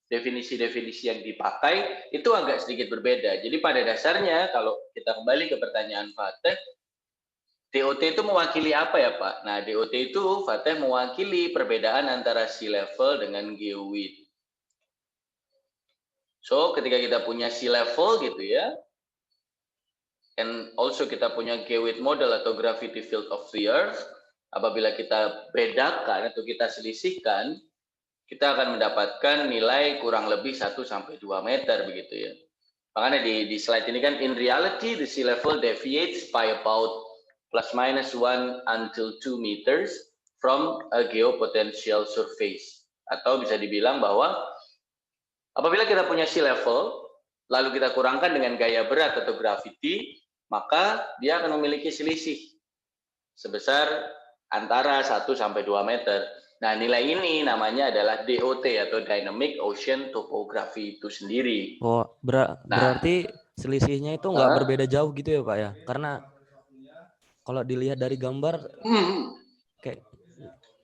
definisi-definisi yang dipakai itu agak sedikit berbeda. Jadi pada dasarnya kalau kita kembali ke pertanyaan Fateh, DOT itu mewakili apa ya Pak? Nah, DOT itu Fateh mewakili perbedaan antara sea level dengan geowind. So, ketika kita punya sea level gitu ya, and also kita punya geowind model atau gravity field of the earth, apabila kita bedakan atau kita selisihkan, kita akan mendapatkan nilai kurang lebih 1-2 meter begitu ya. Makanya di slide ini kan, in reality the sea level deviates by about ±1 until 2 meters from a geopotential surface. Atau bisa dibilang bahwa apabila kita punya sea level, lalu kita kurangkan dengan gaya berat atau gravity, maka dia akan memiliki selisih sebesar antara 1-2 meter. Nah, nilai ini namanya adalah DOT atau Dynamic Ocean Topography itu sendiri. Oh, berarti selisihnya itu nggak berbeda jauh gitu ya, Pak ya? Karena kalau dilihat dari gambar, kayak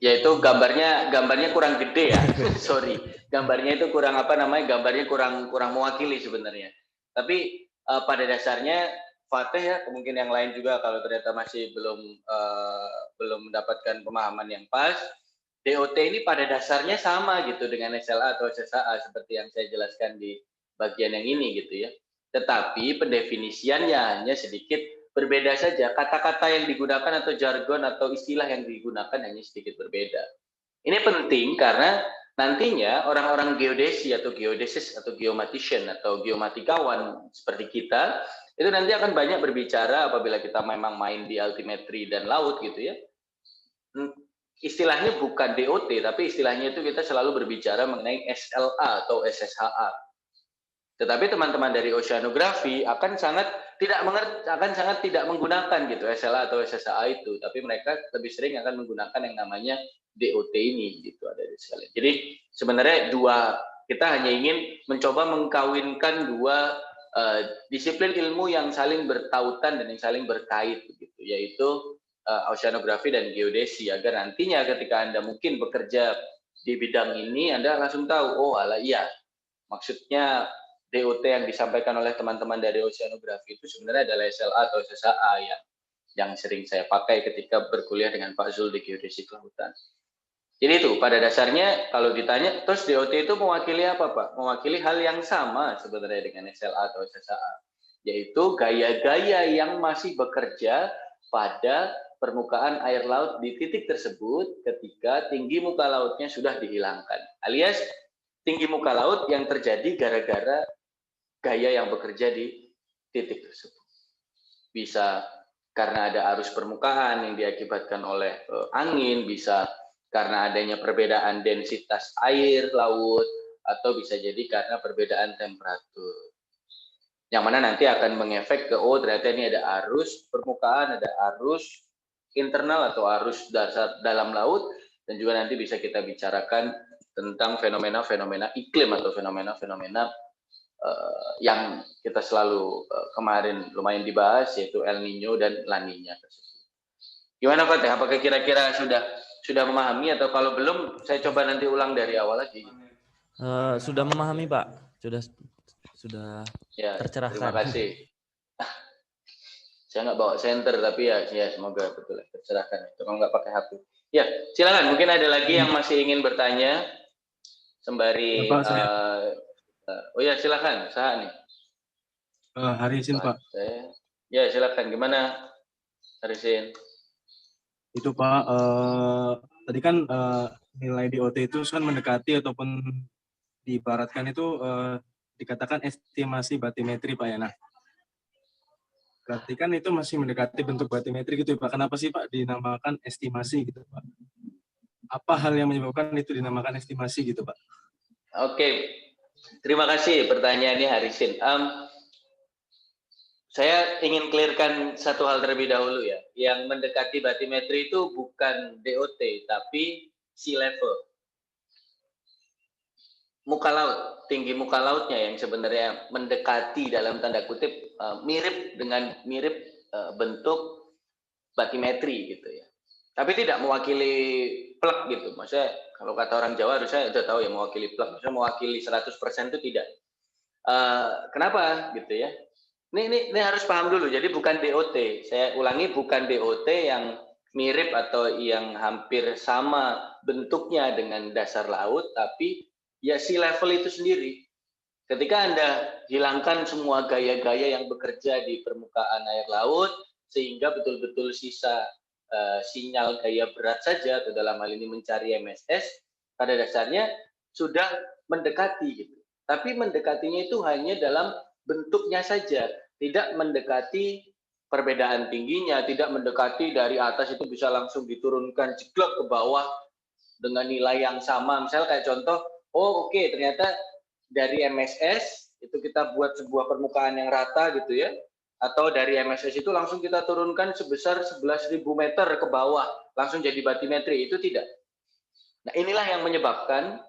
yaitu gambarnya kurang gede ya. Sorry, gambarnya itu kurang gambarnya kurang mewakili sebenarnya. Tapi pada dasarnya Fateh ya, mungkin yang lain juga kalau ternyata masih belum mendapatkan pemahaman yang pas, DOT ini pada dasarnya sama gitu dengan SLA atau SSA seperti yang saya jelaskan di bagian yang ini gitu ya. Tetapi pendefinisiannya hanya sedikit berbeda saja. Kata-kata yang digunakan atau jargon atau istilah yang digunakan hanya sedikit berbeda. Ini penting karena nantinya orang-orang geodesi atau geodesis atau geomatician atau geomatikawan seperti kita itu nanti akan banyak berbicara apabila kita memang main di altimetri dan laut gitu ya. Istilahnya bukan DOT, tapi istilahnya itu kita selalu berbicara mengenai SLA atau SSHA. Tetapi teman-teman dari oceanografi akan sangat tidak menggunakan gitu SLA atau SSHA itu, tapi mereka lebih sering akan menggunakan yang namanya DOT ini gitu ada di sekalian. Jadi sebenarnya kita hanya ingin mencoba mengkawinkan dua disiplin ilmu yang saling bertautan dan yang saling berkait begitu, yaitu oceanografi dan geodesi, agar nantinya ketika Anda mungkin bekerja di bidang ini Anda langsung tahu, oh alah iya, maksudnya DOT yang disampaikan oleh teman-teman dari oceanografi itu sebenarnya adalah SLA atau SSAA yang sering saya pakai ketika berkuliah dengan Pak Zul di geodesi kelautan. Jadi itu pada dasarnya kalau ditanya, terus DOT itu mewakili apa Pak? Mewakili hal yang sama sebenarnya dengan SLA atau SSAA, yaitu gaya-gaya yang masih bekerja pada permukaan air laut di titik tersebut ketika tinggi muka lautnya sudah dihilangkan. Alias tinggi muka laut yang terjadi gara-gara gaya yang bekerja di titik tersebut. Bisa karena ada arus permukaan yang diakibatkan oleh angin, bisa karena adanya perbedaan densitas air laut, atau bisa jadi karena perbedaan temperatur. Yang mana nanti akan mengefek ke, oh ternyata ini ada arus permukaan, ada arus internal atau arus dasar dalam laut, dan juga nanti bisa kita bicarakan tentang fenomena-fenomena iklim atau fenomena-fenomena yang kita selalu kemarin lumayan dibahas, yaitu El Nino dan La Nina tersebut. Gimana Pak? Apakah kira-kira sudah memahami, atau kalau belum saya coba nanti ulang dari awal lagi? Sudah memahami Pak, sudah Ya, tercerahkan. terima kasih. Saya nggak bawa senter, tapi ya semoga betul tercerahkan. Kalau nggak pakai HP. Ya, silakan. Mungkin ada lagi yang masih ingin bertanya sembari. Ya, Pak, oh ya, silakan. Saha nih? Harisin Pak. Ya, silakan. Gimana, Harisin? Itu Pak, tadi kan nilai DOT itu kan mendekati ataupun diibaratkan itu dikatakan estimasi batimetri Pak ya. Nah, berarti kan itu masih mendekati bentuk batimetri gitu Pak. Kenapa sih Pak dinamakan estimasi gitu Pak? Apa hal yang menyebabkan itu dinamakan estimasi gitu Pak? Oke, terima kasih pertanyaannya Harisin. Saya ingin clearkan satu hal terlebih dahulu ya. Yang mendekati batimetri itu bukan DOT, tapi sea level. Muka laut, tinggi muka lautnya yang sebenarnya mendekati dalam tanda kutip mirip bentuk batimetri gitu ya. Tapi tidak mewakili plug gitu. Maksudnya kalau kata orang Jawa harusnya sudah tahu ya mewakili plug. Maksudnya mewakili 100% itu tidak. Kenapa gitu ya? Ini harus paham dulu. Jadi bukan DOT. Saya ulangi, bukan DOT yang mirip atau yang hampir sama bentuknya dengan dasar laut, tapi ya sea level itu sendiri. Ketika Anda hilangkan semua gaya-gaya yang bekerja di permukaan air laut, sehingga betul-betul sisa sinyal gaya berat saja, atau dalam hal ini mencari MSS, pada dasarnya sudah mendekati gitu. Tapi mendekatinya itu hanya dalam bentuknya saja, tidak mendekati perbedaan tingginya, tidak mendekati dari atas itu bisa langsung diturunkan jeglok ke bawah dengan nilai yang sama. Misal kayak contoh, oh oke, ternyata dari MSS itu kita buat sebuah permukaan yang rata gitu ya, atau dari MSS itu langsung kita turunkan sebesar 11.000 meter ke bawah, langsung jadi batimetri, itu tidak. Nah inilah yang menyebabkan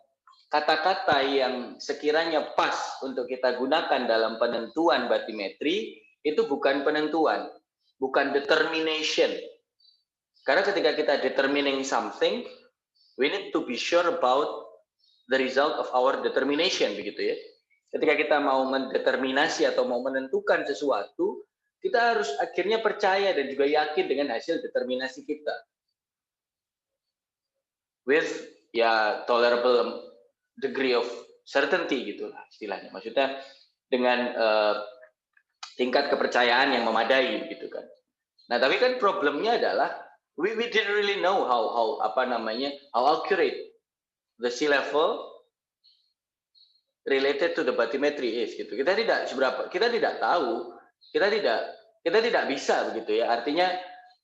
kata-kata yang sekiranya pas untuk kita gunakan dalam penentuan batimetri itu bukan penentuan, bukan determination. Karena ketika kita determining something, we need to be sure about the result of our determination, begitu ya. Ketika kita mau mendeterminasi atau mau menentukan sesuatu, kita harus akhirnya percaya dan juga yakin dengan hasil determinasi kita. With ya tolerable degree of certainty gitulah istilahnya. Maksudnya dengan tingkat kepercayaan yang memadai gitu kan. Nah, tapi kan problemnya adalah we didn't really know how accurate the sea level related to the bathymetry is gitu. Kita tidak tahu, kita tidak bisa begitu ya. Artinya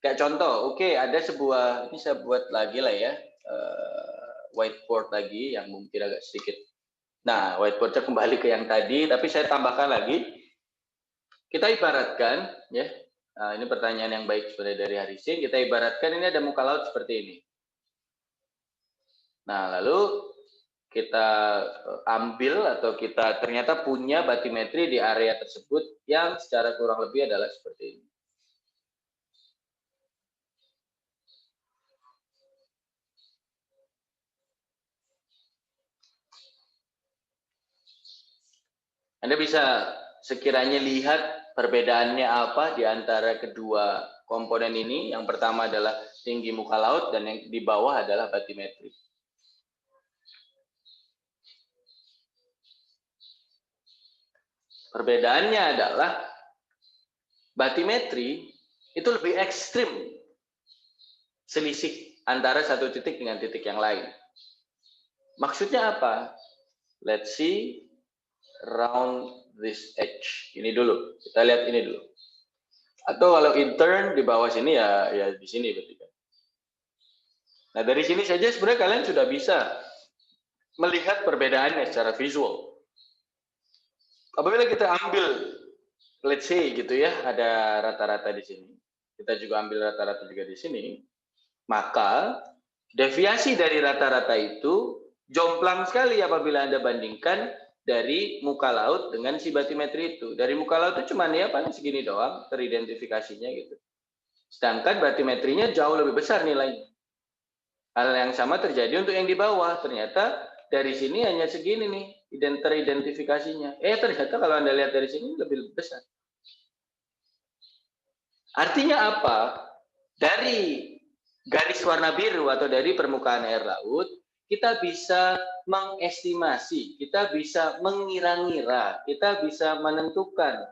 kayak contoh, oke, ada sebuah, ini saya buat lagi lah ya, whiteboard lagi yang mungkin agak sedikit. Nah, whiteboardnya kembali ke yang tadi, tapi saya tambahkan lagi. Kita ibaratkan, ya, ini pertanyaan yang baik sebenarnya dari Harisin. Kita ibaratkan ini ada muka laut seperti ini. Nah, lalu kita ambil atau kita ternyata punya batimetri di area tersebut yang secara kurang lebih adalah seperti ini. Anda bisa sekiranya lihat perbedaannya apa di antara kedua komponen ini. Yang pertama adalah tinggi muka laut dan yang di bawah adalah batimetri. Perbedaannya adalah batimetri itu lebih ekstrim selisih antara satu titik dengan titik yang lain. Maksudnya apa? Let's see round this edge. Ini dulu, kita lihat ini dulu. Atau kalau intern di bawah sini ya di sini berarti kan. Nah dari sini saja sebenarnya kalian sudah bisa melihat perbedaannya secara visual. Apabila kita ambil, let's say gitu ya, ada rata-rata di sini. Kita juga ambil rata-rata juga di sini. Maka deviasi dari rata-rata itu jomplang sekali apabila Anda bandingkan dari muka laut dengan si batimetri itu. Dari muka laut itu cuma ya paling segini doang teridentifikasinya gitu. Sedangkan batimetrinya jauh lebih besar nilainya. Hal yang sama terjadi untuk yang di bawah. Ternyata dari sini hanya segini nih teridentifikasinya. Ternyata kalau Anda lihat dari sini lebih besar. Artinya apa? Dari garis warna biru atau dari permukaan air laut, kita bisa mengestimasi, kita bisa mengira-ngira, kita bisa menentukan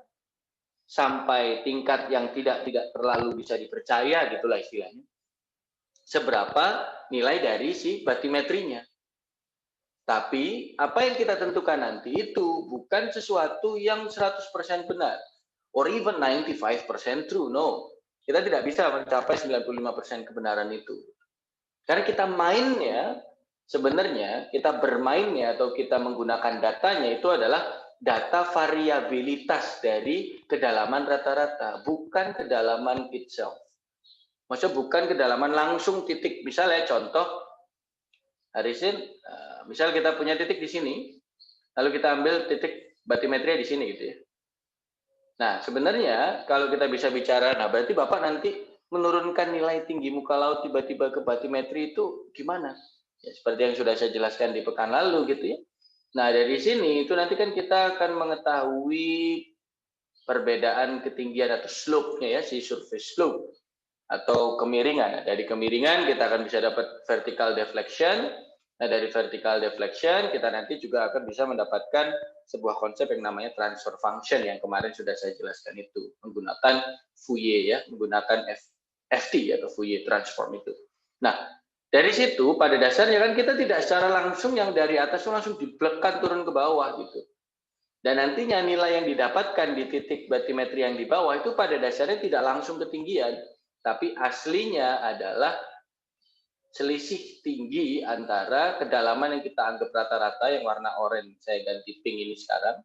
sampai tingkat yang tidak terlalu bisa dipercaya, gitulah istilahnya. Seberapa nilai dari si batimetrinya. Tapi apa yang kita tentukan nanti itu bukan sesuatu yang 100% benar. Or even 95% true, no. Kita tidak bisa mencapai 95% kebenaran itu. Karena kita mainnya, sebenarnya kita bermainnya atau kita menggunakan datanya itu adalah data variabilitas dari kedalaman rata-rata, bukan kedalaman itself. Maksudnya bukan kedalaman langsung titik. Misalnya contoh, Harisin, misal kita punya titik di sini, lalu kita ambil titik batimetri di sini gitu ya. Nah, sebenarnya kalau kita bisa bicara, nah berarti Bapak nanti menurunkan nilai tinggi muka laut tiba-tiba ke batimetri itu gimana? Ya, seperti yang sudah saya jelaskan di pekan lalu gitu ya. Nah, dari sini itu nanti kan kita akan mengetahui perbedaan ketinggian atau slope-nya ya, si surface slope atau kemiringan. Nah, dari kemiringan kita akan bisa dapat vertical deflection. Nah, dari vertical deflection kita nanti juga akan bisa mendapatkan sebuah konsep yang namanya transfer function yang kemarin sudah saya jelaskan itu menggunakan Fourier ya, menggunakan FT atau Fourier transform itu. Nah, dari situ pada dasarnya kan kita tidak secara langsung yang dari atas langsung diblekan turun ke bawah gitu. Dan nantinya nilai yang didapatkan di titik batimetri yang di bawah itu pada dasarnya tidak langsung ketinggian, tapi aslinya adalah selisih tinggi antara kedalaman yang kita anggap rata-rata yang warna oranye saya ganti pink ini sekarang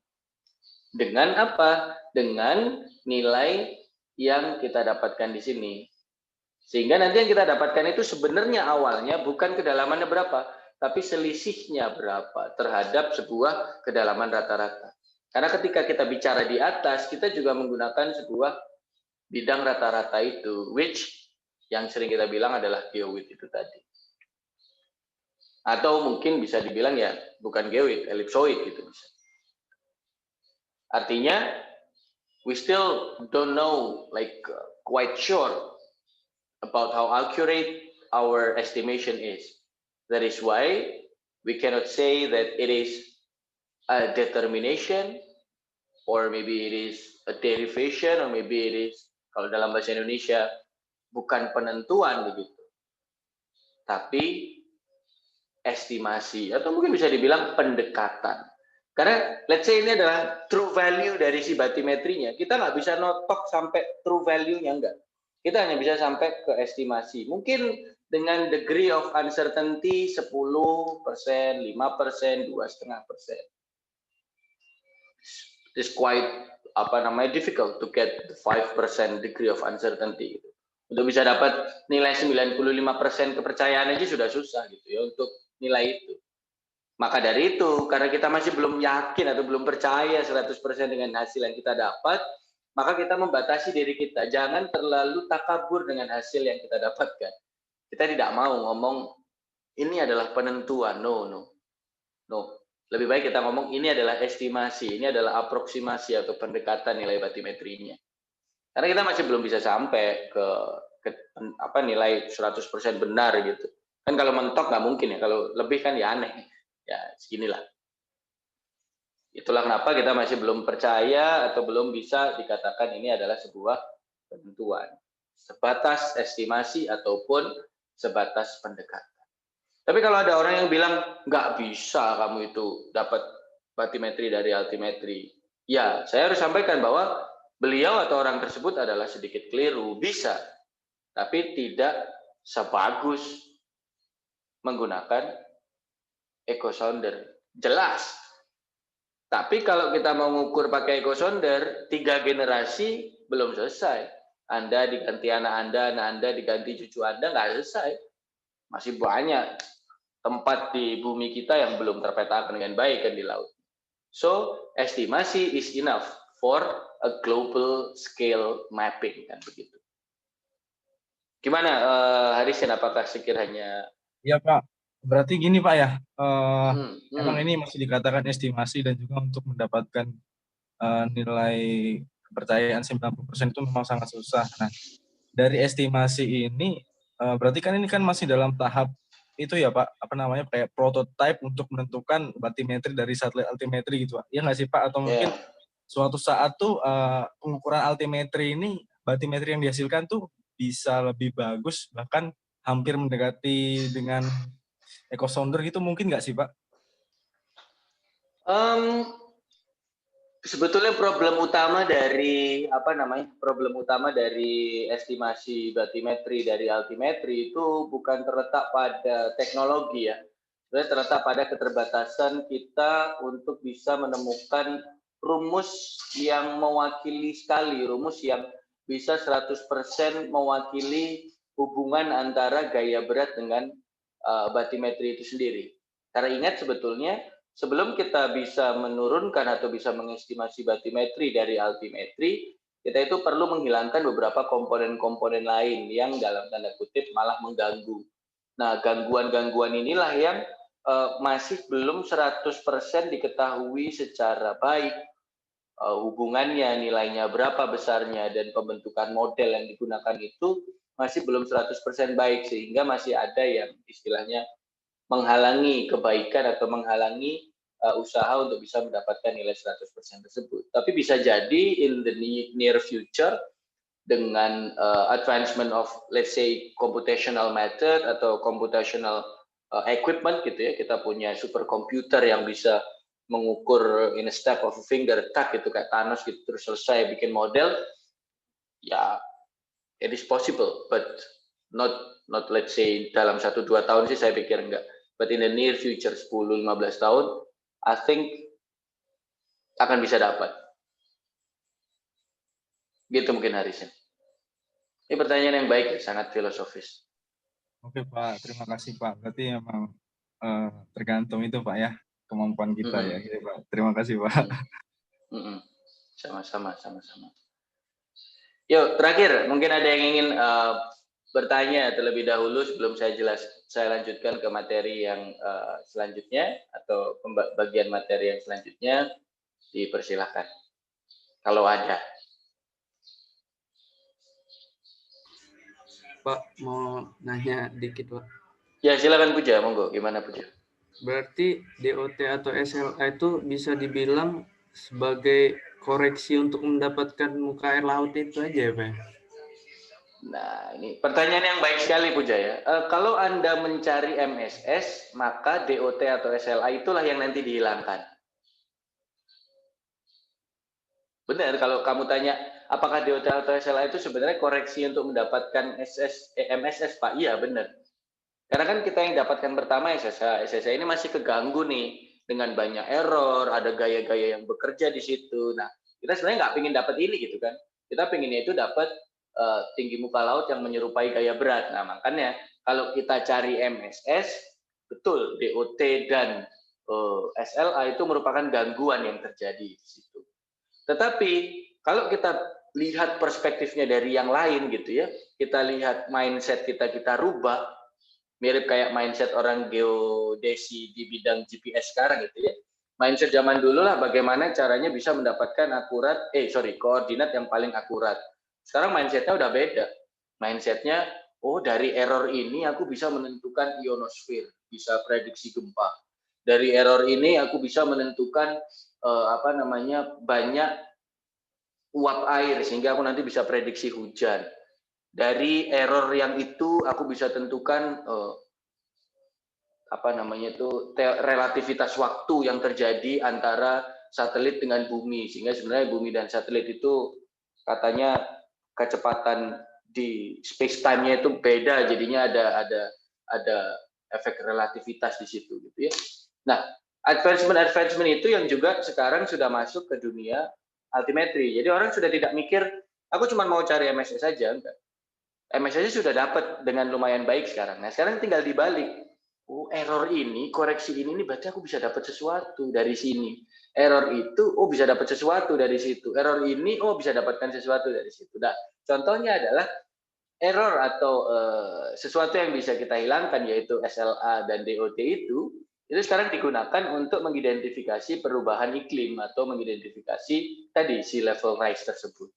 dengan apa? Dengan nilai yang kita dapatkan di sini. Sehingga nanti yang kita dapatkan itu sebenarnya awalnya bukan kedalamannya berapa, tapi selisihnya berapa terhadap sebuah kedalaman rata-rata. Karena ketika kita bicara di atas, kita juga menggunakan sebuah bidang rata-rata itu, which yang sering kita bilang adalah geowidth itu tadi. Atau mungkin bisa dibilang ya bukan geowidth, ellipsoid gitu bisa. Artinya we still don't know quite sure about how accurate our estimation is. That is why we cannot say that it is a determination or maybe it is a derivation or maybe it is, kalau dalam bahasa Indonesia, bukan penentuan begitu, tapi estimasi atau mungkin bisa dibilang pendekatan. Karena let's say ini adalah true value dari si batimetrinya, kita nggak bisa notok sampai true value-nya enggak. Kita hanya bisa sampai ke estimasi. Mungkin dengan degree of uncertainty 10%, 5%, 2,5%. It's quite difficult to get the 5% degree of uncertainty. Untuk bisa dapat nilai 95% kepercayaan aja sudah susah gitu ya untuk nilai itu. Maka dari itu, karena kita masih belum yakin atau belum percaya 100% dengan hasil yang kita dapat, maka kita membatasi diri kita. Jangan terlalu takabur dengan hasil yang kita dapatkan. Kita tidak mau ngomong, ini adalah penentuan. No. Lebih baik kita ngomong, ini adalah estimasi, ini adalah aproksimasi atau pendekatan nilai batimetrinya. Karena kita masih belum bisa sampai ke nilai 100% benar gitu. Kan kalau mentok nggak mungkin ya, kalau lebih kan ya aneh. Ya seginilah. Itulah kenapa kita masih belum percaya atau belum bisa dikatakan ini adalah sebuah penentuan. Sebatas estimasi ataupun sebatas pendekatan. Tapi kalau ada orang yang bilang nggak bisa kamu itu dapat batimetri dari altimetri, ya saya harus sampaikan bahwa beliau atau orang tersebut adalah sedikit keliru, bisa, tapi tidak sebagus menggunakan echo sounder. Jelas. Tapi kalau kita mau mengukur pakai echo sounder, 3 generasi belum selesai. Anda diganti anak Anda diganti cucu Anda, nggak selesai. Masih banyak tempat di bumi kita yang belum terpetakan dengan baik kan di laut. So, estimasi is enough for a global scale mapping, kan begitu. Gimana, Harisin, apakah sekiranya? Iya Pak, berarti gini Pak ya, emang ini masih dikatakan estimasi dan juga untuk mendapatkan nilai kepercayaan 90% itu memang sangat susah. Nah, dari estimasi ini, berarti kan ini kan masih dalam tahap itu ya Pak, kayak prototype untuk menentukan batimetri dari satelit altimetri gitu Pak. Iya nggak sih Pak? Atau mungkin suatu saat tuh pengukuran altimetri ini, batimetri yang dihasilkan tuh bisa lebih bagus, bahkan hampir mendekati dengan echo sounder gitu, mungkin nggak sih Pak? Sebetulnya problem utama dari estimasi batimetri dari altimetri itu bukan terletak pada teknologi ya. Sebenarnya terletak pada keterbatasan kita untuk bisa menemukan rumus yang mewakili sekali, rumus yang bisa 100% mewakili hubungan antara gaya berat dengan batimetri itu sendiri. Karena ingat sebetulnya sebelum kita bisa menurunkan atau bisa mengestimasi batimetri dari altimetri, kita itu perlu menghilangkan beberapa komponen-komponen lain yang dalam tanda kutip malah mengganggu. Nah, gangguan-gangguan inilah yang masih belum 100% diketahui secara baik hubungannya, nilainya berapa besarnya, dan pembentukan model yang digunakan itu masih belum 100% baik, sehingga masih ada yang istilahnya menghalangi kebaikan atau menghalangi usaha untuk bisa mendapatkan nilai 100% tersebut. Tapi bisa jadi in the near future dengan advancement of let's say computational method atau computational equipment gitu ya, kita punya superkomputer yang bisa mengukur in a step of a finger, tak gitu kayak Thanos gitu, terus selesai bikin model, ya it is possible, but not let's say dalam 1-2 tahun sih saya pikir enggak. But in the near future 10-15 tahun, I think akan bisa dapat. Gitu mungkin Harisin. Ini pertanyaan yang baik, sangat filosofis. Oke Pak, terima kasih Pak. Berarti memang tergantung itu Pak ya, kemampuan kita ya. Gitu, Pak. Terima kasih Pak. Sama-sama. Yuk, terakhir mungkin ada yang ingin bertanya terlebih dahulu sebelum saya lanjutkan ke materi yang selanjutnya atau bagian materi yang selanjutnya, dipersilahkan kalau ada. Pak, mau nanya dikit Pak. Ya silakan Puja, monggo. Gimana Puja? Berarti DOT atau SLA itu bisa dibilang sebagai koreksi untuk mendapatkan muka air laut itu aja ya Pak? Nah, ini pertanyaan yang baik sekali Puja ya. Kalau Anda mencari MSS, maka DOT atau SLA itulah yang nanti dihilangkan. Benar, kalau kamu tanya apakah DOT atau SLA itu sebenarnya koreksi untuk mendapatkan MSS Pak? Iya benar. Karena kan kita yang dapatkan pertama SSH ini masih keganggu nih dengan banyak error, ada gaya-gaya yang bekerja di situ. Nah, kita sebenarnya nggak pengen dapat ini gitu kan. Kita pengennya itu dapat tinggi muka laut yang menyerupai gaya berat. Nah, makanya kalau kita cari MSS, betul DOT dan SLA itu merupakan gangguan yang terjadi di situ. Tetapi kalau kita lihat perspektifnya dari yang lain gitu ya, kita lihat mindset kita rubah, mirip kayak mindset orang geodesi di bidang GPS sekarang gitu ya. Mindset zaman dulu lah bagaimana caranya bisa mendapatkan koordinat yang paling akurat. Sekarang mindsetnya udah beda. Mindsetnya, dari error ini aku bisa menentukan ionosfer, bisa prediksi gempa. Dari error ini aku bisa menentukan banyak uap air sehingga aku nanti bisa prediksi hujan. Dari error yang itu aku bisa tentukan relativitas waktu yang terjadi antara satelit dengan bumi, sehingga sebenarnya bumi dan satelit itu katanya kecepatan di space time-nya itu beda, jadinya ada efek relativitas di situ gitu ya. Nah, advancement itu yang juga sekarang sudah masuk ke dunia altimetri. Jadi orang sudah tidak mikir aku cuma mau cari MSS saja, enggak. MSS sudah dapat dengan lumayan baik sekarang. Nah, sekarang tinggal dibalik. Error ini, koreksi ini berarti aku bisa dapat sesuatu dari sini. Error itu, bisa dapat sesuatu dari situ. Error ini, bisa dapatkan sesuatu dari situ. Nah, contohnya adalah error atau sesuatu yang bisa kita hilangkan, yaitu SLA dan DOT itu sekarang digunakan untuk mengidentifikasi perubahan iklim atau mengidentifikasi tadi sea level rise tersebut.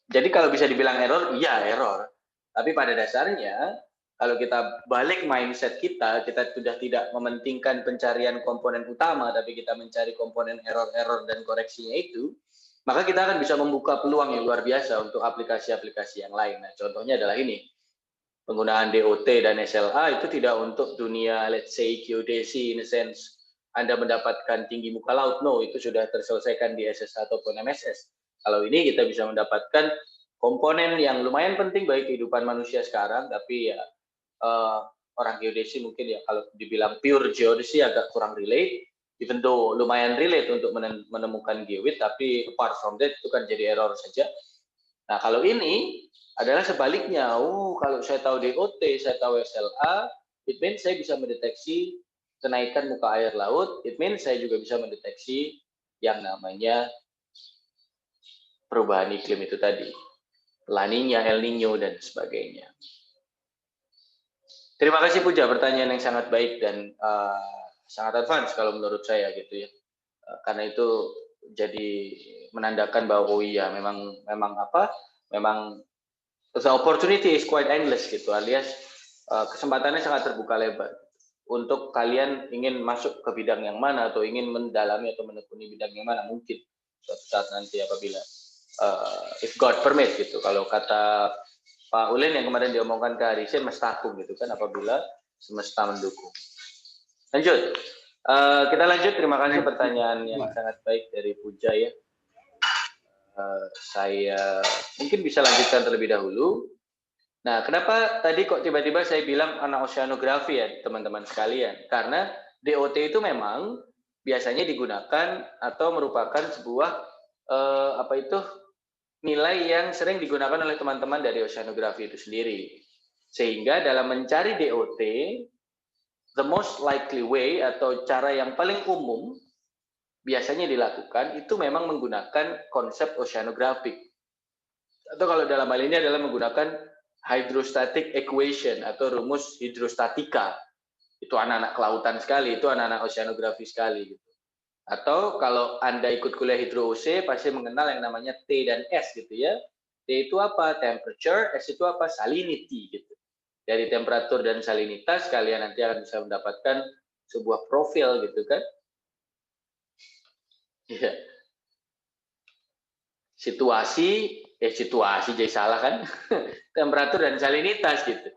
Jadi kalau bisa dibilang error, iya error. Tapi pada dasarnya, kalau kita balik mindset kita sudah tidak mementingkan pencarian komponen utama, tapi kita mencari komponen error-error dan koreksinya itu, maka kita akan bisa membuka peluang yang luar biasa untuk aplikasi-aplikasi yang lain. Nah, contohnya adalah ini. Penggunaan DOT dan SLA itu tidak untuk dunia, let's say, geodesi, in a sense, Anda mendapatkan tinggi muka laut. No, itu sudah terselesaikan di SSH ataupun MSS. Kalau ini kita bisa mendapatkan komponen yang lumayan penting bagi kehidupan manusia sekarang, tapi ya orang geodesi mungkin ya kalau dibilang pure geodesi agak kurang relate, even though lumayan relate untuk menemukan geowit, tapi apart from that itu kan jadi error saja. Nah, kalau ini adalah sebaliknya. Kalau saya tahu DOT, saya tahu SLA, it means saya bisa mendeteksi kenaikan muka air laut, it means saya juga bisa mendeteksi yang namanya perubahan iklim itu tadi. La Niña, El Niño, dan sebagainya. Terima kasih Puja, pertanyaan yang sangat baik dan sangat advance kalau menurut saya gitu ya. Karena itu jadi menandakan bahwa memang the opportunity is quite endless gitu, alias kesempatannya sangat terbuka lebar untuk kalian ingin masuk ke bidang yang mana atau ingin mendalami atau menekuni bidang yang mana, mungkin suatu saat nanti apabila if God permit gitu. Kalau kata Pak Ulin yang kemarin diomongkan ke Harisin, mestakum gitu kan, apabila semesta mendukung. Lanjut. Kita lanjut. Terima kasih pertanyaan yang sangat baik dari Puja ya. Saya mungkin bisa lanjutkan terlebih dahulu. Nah, kenapa tadi kok tiba-tiba saya bilang anak oceanografi ya teman-teman sekalian? Karena DOT itu memang biasanya digunakan atau merupakan sebuah nilai yang sering digunakan oleh teman-teman dari oceanografi itu sendiri. Sehingga dalam mencari DOT, the most likely way atau cara yang paling umum biasanya dilakukan itu memang menggunakan konsep oceanographic. Atau kalau dalam hal ini adalah menggunakan hydrostatic equation atau rumus hidrostatika. Itu anak-anak kelautan sekali, itu anak-anak oceanografi sekali gitu. Atau kalau Anda ikut kuliah Hidro OC pasti mengenal yang namanya T dan S gitu ya. T itu apa? Temperature, S itu apa? Salinity gitu. Dari temperatur dan salinitas kalian nanti akan bisa mendapatkan sebuah profil gitu kan. Ya. Situasi jadi salah kan? Temperatur dan salinitas gitu.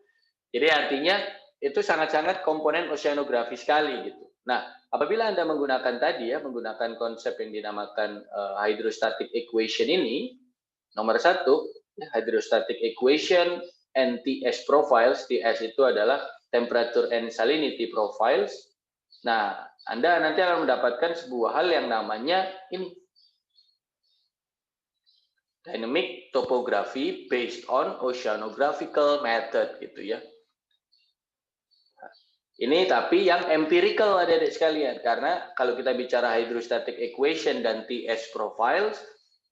Jadi artinya itu sangat-sangat komponen oceanografi sekali gitu. Nah, apabila Anda menggunakan menggunakan konsep yang dinamakan hydrostatic equation ini, nomor 1, hydrostatic equation and TS profiles. TS itu adalah temperature and salinity profiles. Nah, Anda nanti akan mendapatkan sebuah hal yang namanya ini, dynamic topography based on oceanographical method gitu ya. Ini tapi yang empirical adik-adik sekalian, karena kalau kita bicara hydrostatic equation dan TS profiles,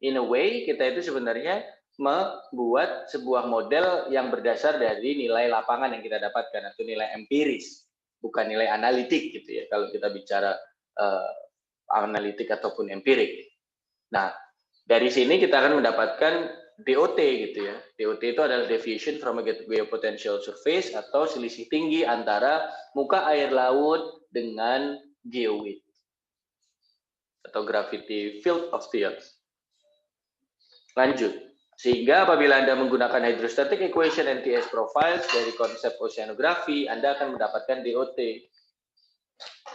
in a way kita itu sebenarnya membuat sebuah model yang berdasar dari nilai lapangan yang kita dapatkan atau nilai empiris, bukan nilai analitik gitu ya. Kalau kita bicara analitik ataupun empirik. Nah, dari sini kita akan mendapatkan DOT gitu ya. DOT itu adalah deviation from a geopotential surface atau selisih tinggi antara muka air laut dengan geowidth atau gravity field of the earth. Lanjut. Sehingga apabila Anda menggunakan hydrostatic equation and TS profiles dari konsep oceanografi, Anda akan mendapatkan DOT.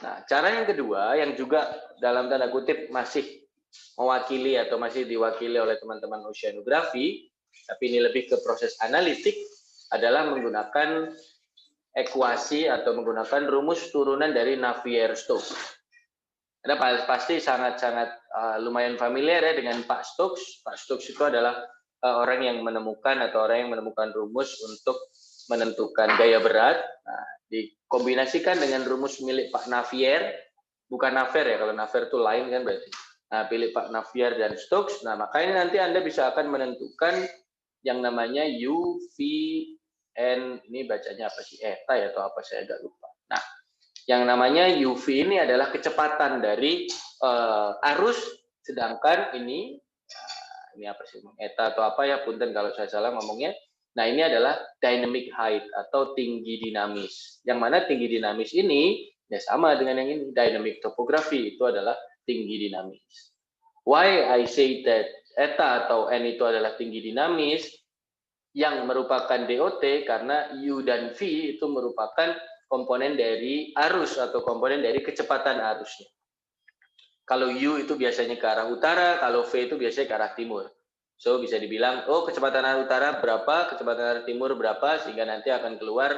Nah, cara yang kedua yang juga dalam tanda kutip masih mewakili atau masih diwakili oleh teman-teman oceanografi, tapi ini lebih ke proses analitik, adalah menggunakan ekuasi atau menggunakan rumus turunan dari Navier-Stokes. Anda pasti sangat-sangat lumayan familiar ya dengan Pak Stokes. Pak Stokes itu adalah orang yang menemukan atau orang yang menemukan rumus untuk menentukan gaya berat. Nah, dikombinasikan dengan rumus milik Pak Navier, bukan Navier ya, kalau Navier itu lain kan berarti. Nah, pilih Pak Navier dan Stokes. Nah, makanya nanti Anda bisa akan menentukan yang namanya UVN. Ini bacanya apa sih? Eta ya atau apa? Saya agak lupa. Nah, yang namanya UV ini adalah kecepatan dari arus, sedangkan ini apa sih? Eta atau apa ya? Punten kalau saya salah ngomongnya. Nah, ini adalah dynamic height atau tinggi dinamis. Yang mana tinggi dinamis ini ya sama dengan yang ini, dynamic topography itu adalah tinggi dinamis. Why I say that eta atau N itu adalah tinggi dinamis yang merupakan DOT karena U dan V itu merupakan komponen dari arus atau komponen dari kecepatan arusnya. Kalau U itu biasanya ke arah utara, kalau V itu biasanya ke arah timur. So bisa dibilang, oh kecepatan arah utara berapa, kecepatan arah timur berapa, sehingga nanti akan keluar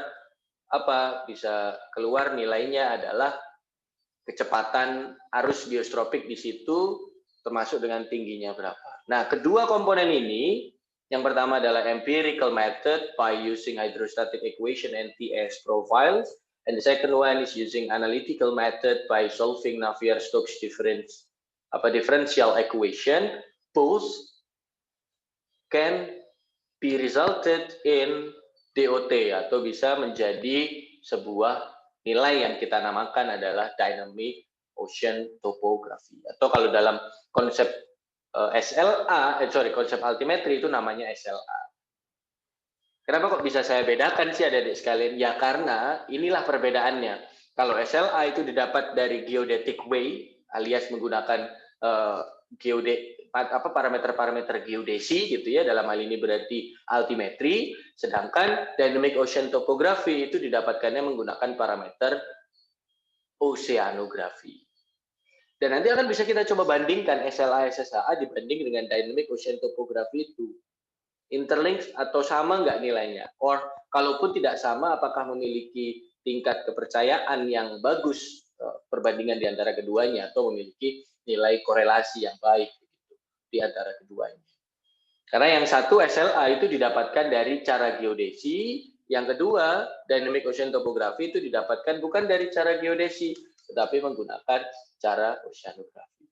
apa? Bisa keluar nilainya adalah kecepatan arus geostropik di situ termasuk dengan tingginya berapa. Nah, kedua komponen ini, yang pertama adalah empirical method by using hydrostatic equation and TS profiles, and the second one is using analytical method by solving Navier-Stokes differential equation. Both can be resulted in DOT atau bisa menjadi sebuah nilai yang kita namakan adalah dynamic ocean topography, atau kalau dalam konsep konsep altimetri itu namanya SLA. Kenapa kok bisa saya bedakan sih adik-adik sekalian? Ya karena inilah perbedaannya. Kalau SLA itu didapat dari geodetic way alias menggunakan parameter-parameter geodesi gitu ya, dalam hal ini berarti altimetri, sedangkan dynamic ocean topography itu didapatkannya menggunakan parameter oceanografi. Dan nanti akan bisa kita coba bandingkan SLA SSA dibanding dengan dynamic ocean topography itu. Interlink atau sama nggak nilainya? Or kalaupun tidak sama, apakah memiliki tingkat kepercayaan yang bagus perbandingan di antara keduanya atau memiliki nilai korelasi yang baik di antara keduanya. Karena yang satu SLA itu didapatkan dari cara geodesi, yang kedua dynamic ocean topography itu didapatkan bukan dari cara geodesi, tetapi menggunakan cara oceanografi.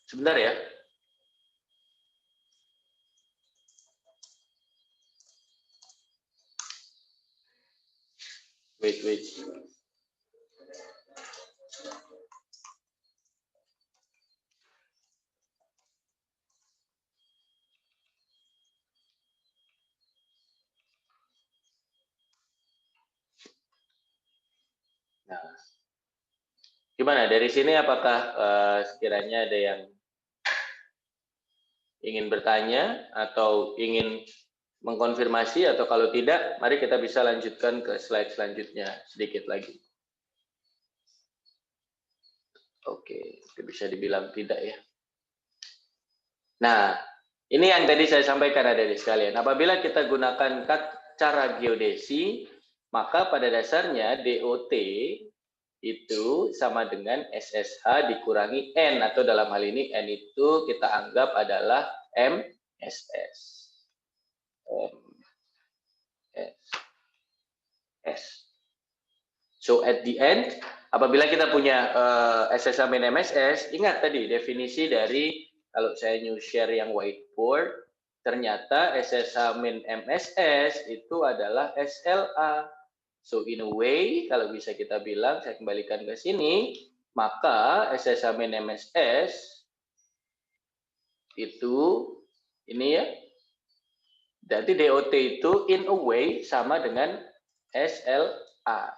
Sebentar ya. Wait. Nah, gimana dari sini? Apakah sekiranya ada yang ingin bertanya atau ingin mengkonfirmasi, atau kalau tidak, mari kita bisa lanjutkan ke slide selanjutnya sedikit lagi. Oke, bisa dibilang tidak ya. Nah, ini yang tadi saya sampaikan adik-adik sekalian. Apabila kita gunakan cara geodesi, maka pada dasarnya DOT itu sama dengan SSH dikurangi N, atau dalam hal ini N itu kita anggap adalah MSS. So at the end, apabila kita punya SSA min MSS, ingat tadi definisi dari, kalau saya new share yang whiteboard, ternyata SSA min MSS itu adalah SLA. So in a way, kalau bisa kita bilang, saya kembalikan ke sini, maka SSA min MSS itu ini ya. Jadi DOT itu in a way sama dengan SLA.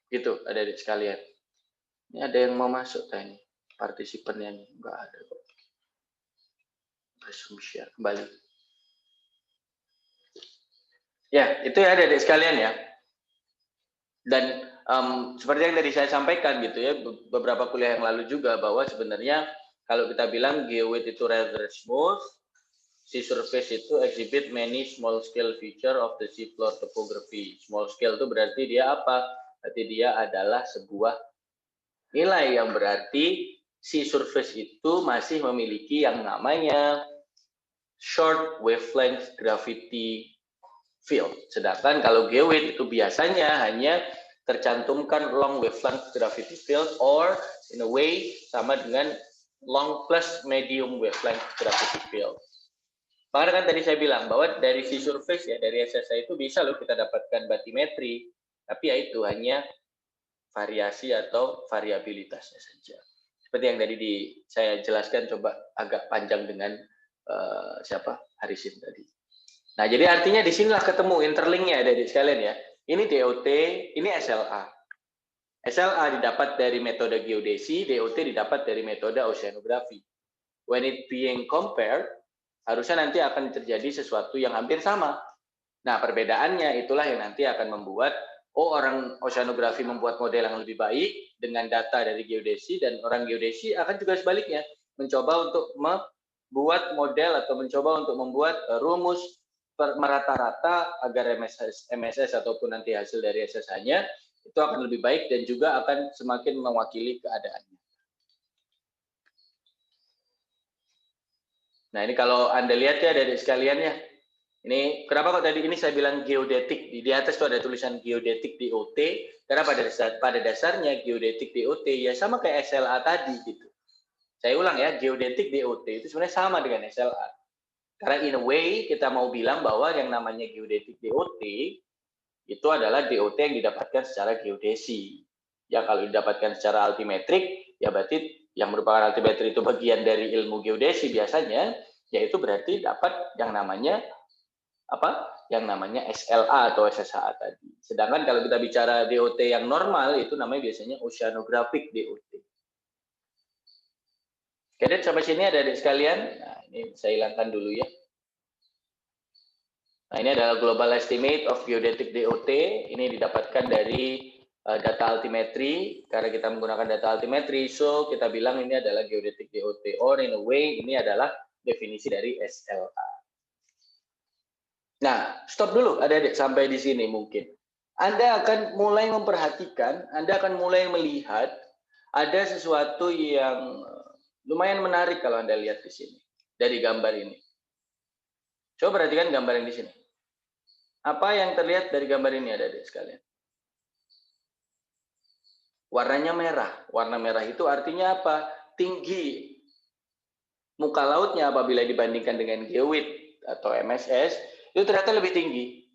Gitu, adik-adik sekalian. Ini ada yang mau masuk tadi, partisipannya nih, enggak ada kok. Resume share kembali. Ya, itu ya adik-adik sekalian ya. Dan seperti yang tadi saya sampaikan gitu ya, beberapa kuliah yang lalu juga, bahwa sebenarnya kalau kita bilang geowidth itu rather smooth, sea surface itu exhibit many small scale feature of the sea floor topography. Small scale itu berarti dia apa? Berarti dia adalah sebuah nilai yang berarti sea surface itu masih memiliki yang namanya short wavelength gravity field. Sedangkan kalau geowidth itu biasanya hanya tercantumkan long wavelength gravity field, or in a way sama dengan long plus medium wavelength gravity field. Makanya kan tadi saya bilang bahwa dari sea surface ya, dari SSA itu bisa loh kita dapatkan batimetri, tapi ya itu hanya variasi atau variabilitasnya saja. Seperti yang tadi saya jelaskan, coba agak panjang dengan Harisin tadi. Nah, jadi artinya di sinilah ketemu interlinknya dari sekalian ya. Ini DOT, ini SLA. SLA didapat dari metode geodesi, DOT didapat dari metode oceanografi. When it being compared, harusnya nanti akan terjadi sesuatu yang hampir sama. Nah, perbedaannya itulah yang nanti akan membuat, orang oceanografi membuat model yang lebih baik dengan data dari geodesi, dan orang geodesi akan juga sebaliknya, mencoba untuk membuat model atau mencoba untuk membuat rumus merata-rata agar MSS ataupun nanti hasil dari SSA-nya itu akan lebih baik dan juga akan semakin mewakili keadaannya. Nah, ini kalau Anda lihat ya dari sekalian ya. Ini kenapa kok tadi ini saya bilang geodetik, di atas itu ada tulisan geodetik DOT, karena pada dasarnya geodetik DOT ya sama kayak SLA tadi gitu. Saya ulang ya, geodetik DOT itu sebenarnya sama dengan SLA. Karena in a way kita mau bilang bahwa yang namanya geodetik DOT itu adalah DOT yang didapatkan secara geodesi. Ya kalau didapatkan secara altimetrik, ya berarti yang merupakan altimetri itu bagian dari ilmu geodesi biasanya, yaitu berarti dapat yang namanya apa? Yang namanya SLA atau SSA tadi. Sedangkan kalau kita bicara DOT yang normal itu namanya biasanya oceanographic DOT. Oke, sampai sini ada adik sekalian. Nah, ini saya hilangkan dulu ya. Nah, ini adalah global estimate of geodetic DOT. Ini didapatkan dari data altimetri. Karena kita menggunakan data altimetri, so kita bilang ini adalah geodetic DOT. Or in a way, ini adalah definisi dari SLA. Nah, stop dulu adik-adik sampai di sini mungkin. Anda akan mulai memperhatikan, Anda akan mulai melihat ada sesuatu yang lumayan menarik kalau Anda lihat di sini dari gambar ini. Coba perhatikan gambar yang di sini. Apa yang terlihat dari gambar ini adik-adik sekalian? Warnanya merah. Warna merah itu artinya apa? Tinggi. Muka lautnya apabila dibandingkan dengan geowidth atau MSS itu ternyata lebih tinggi.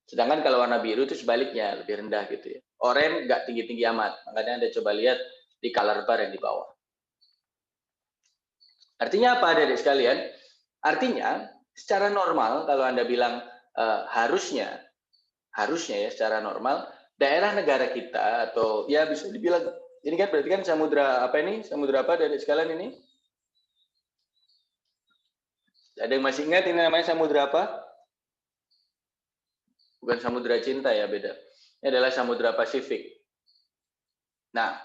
Sedangkan kalau warna biru itu sebaliknya, lebih rendah gitu ya. Oranye nggak tinggi-tinggi amat. Makanya Anda coba lihat di color bar yang di bawah. Artinya apa adik-adik sekalian? Artinya secara normal kalau Anda bilang harusnya ya secara normal daerah negara kita atau ya bisa dibilang ini kan berarti kan samudra apa ini? Samudra apa adik-adik sekalian ini? Ada yang masih ingat ini namanya samudra apa? Bukan samudra cinta ya, beda. Ini adalah samudra Pasifik. Nah,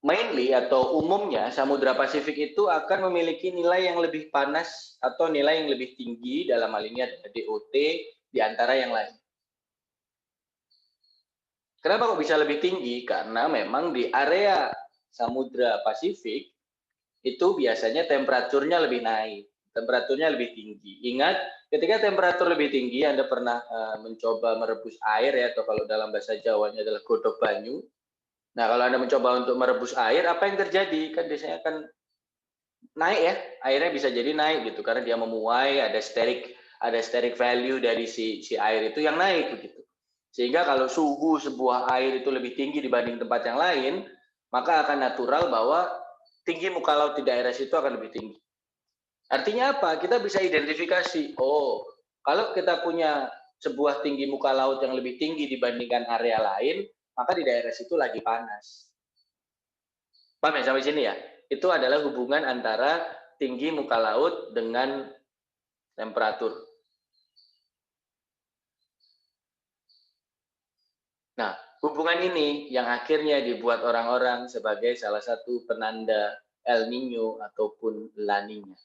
mainly atau umumnya Samudra Pasifik itu akan memiliki nilai yang lebih panas atau nilai yang lebih tinggi, dalam hal ini adalah DOT di antara yang lain. Kenapa kok bisa lebih tinggi? Karena memang di area Samudra Pasifik itu biasanya temperaturnya lebih naik, temperaturnya lebih tinggi. Ingat, ketika temperatur lebih tinggi, Anda pernah mencoba merebus air ya, atau kalau dalam bahasa Jawanya adalah godok banyu. Nah, kalau Anda mencoba untuk merebus air, apa yang terjadi? Kan biasanya kan naik ya, airnya bisa jadi naik gitu, karena dia memuai, ada steric value dari si air itu yang naik begitu. Sehingga kalau suhu sebuah air itu lebih tinggi dibanding tempat yang lain, maka akan natural bahwa tinggi muka laut di daerah situ akan lebih tinggi. Artinya apa? Kita bisa identifikasi, oh, kalau kita punya sebuah tinggi muka laut yang lebih tinggi dibandingkan area lain, maka di daerah situ lagi panas. Paham ya sampai sini ya? Itu adalah hubungan antara tinggi muka laut dengan temperatur. Nah, hubungan ini yang akhirnya dibuat orang-orang sebagai salah satu penanda El Niño ataupun La Niña.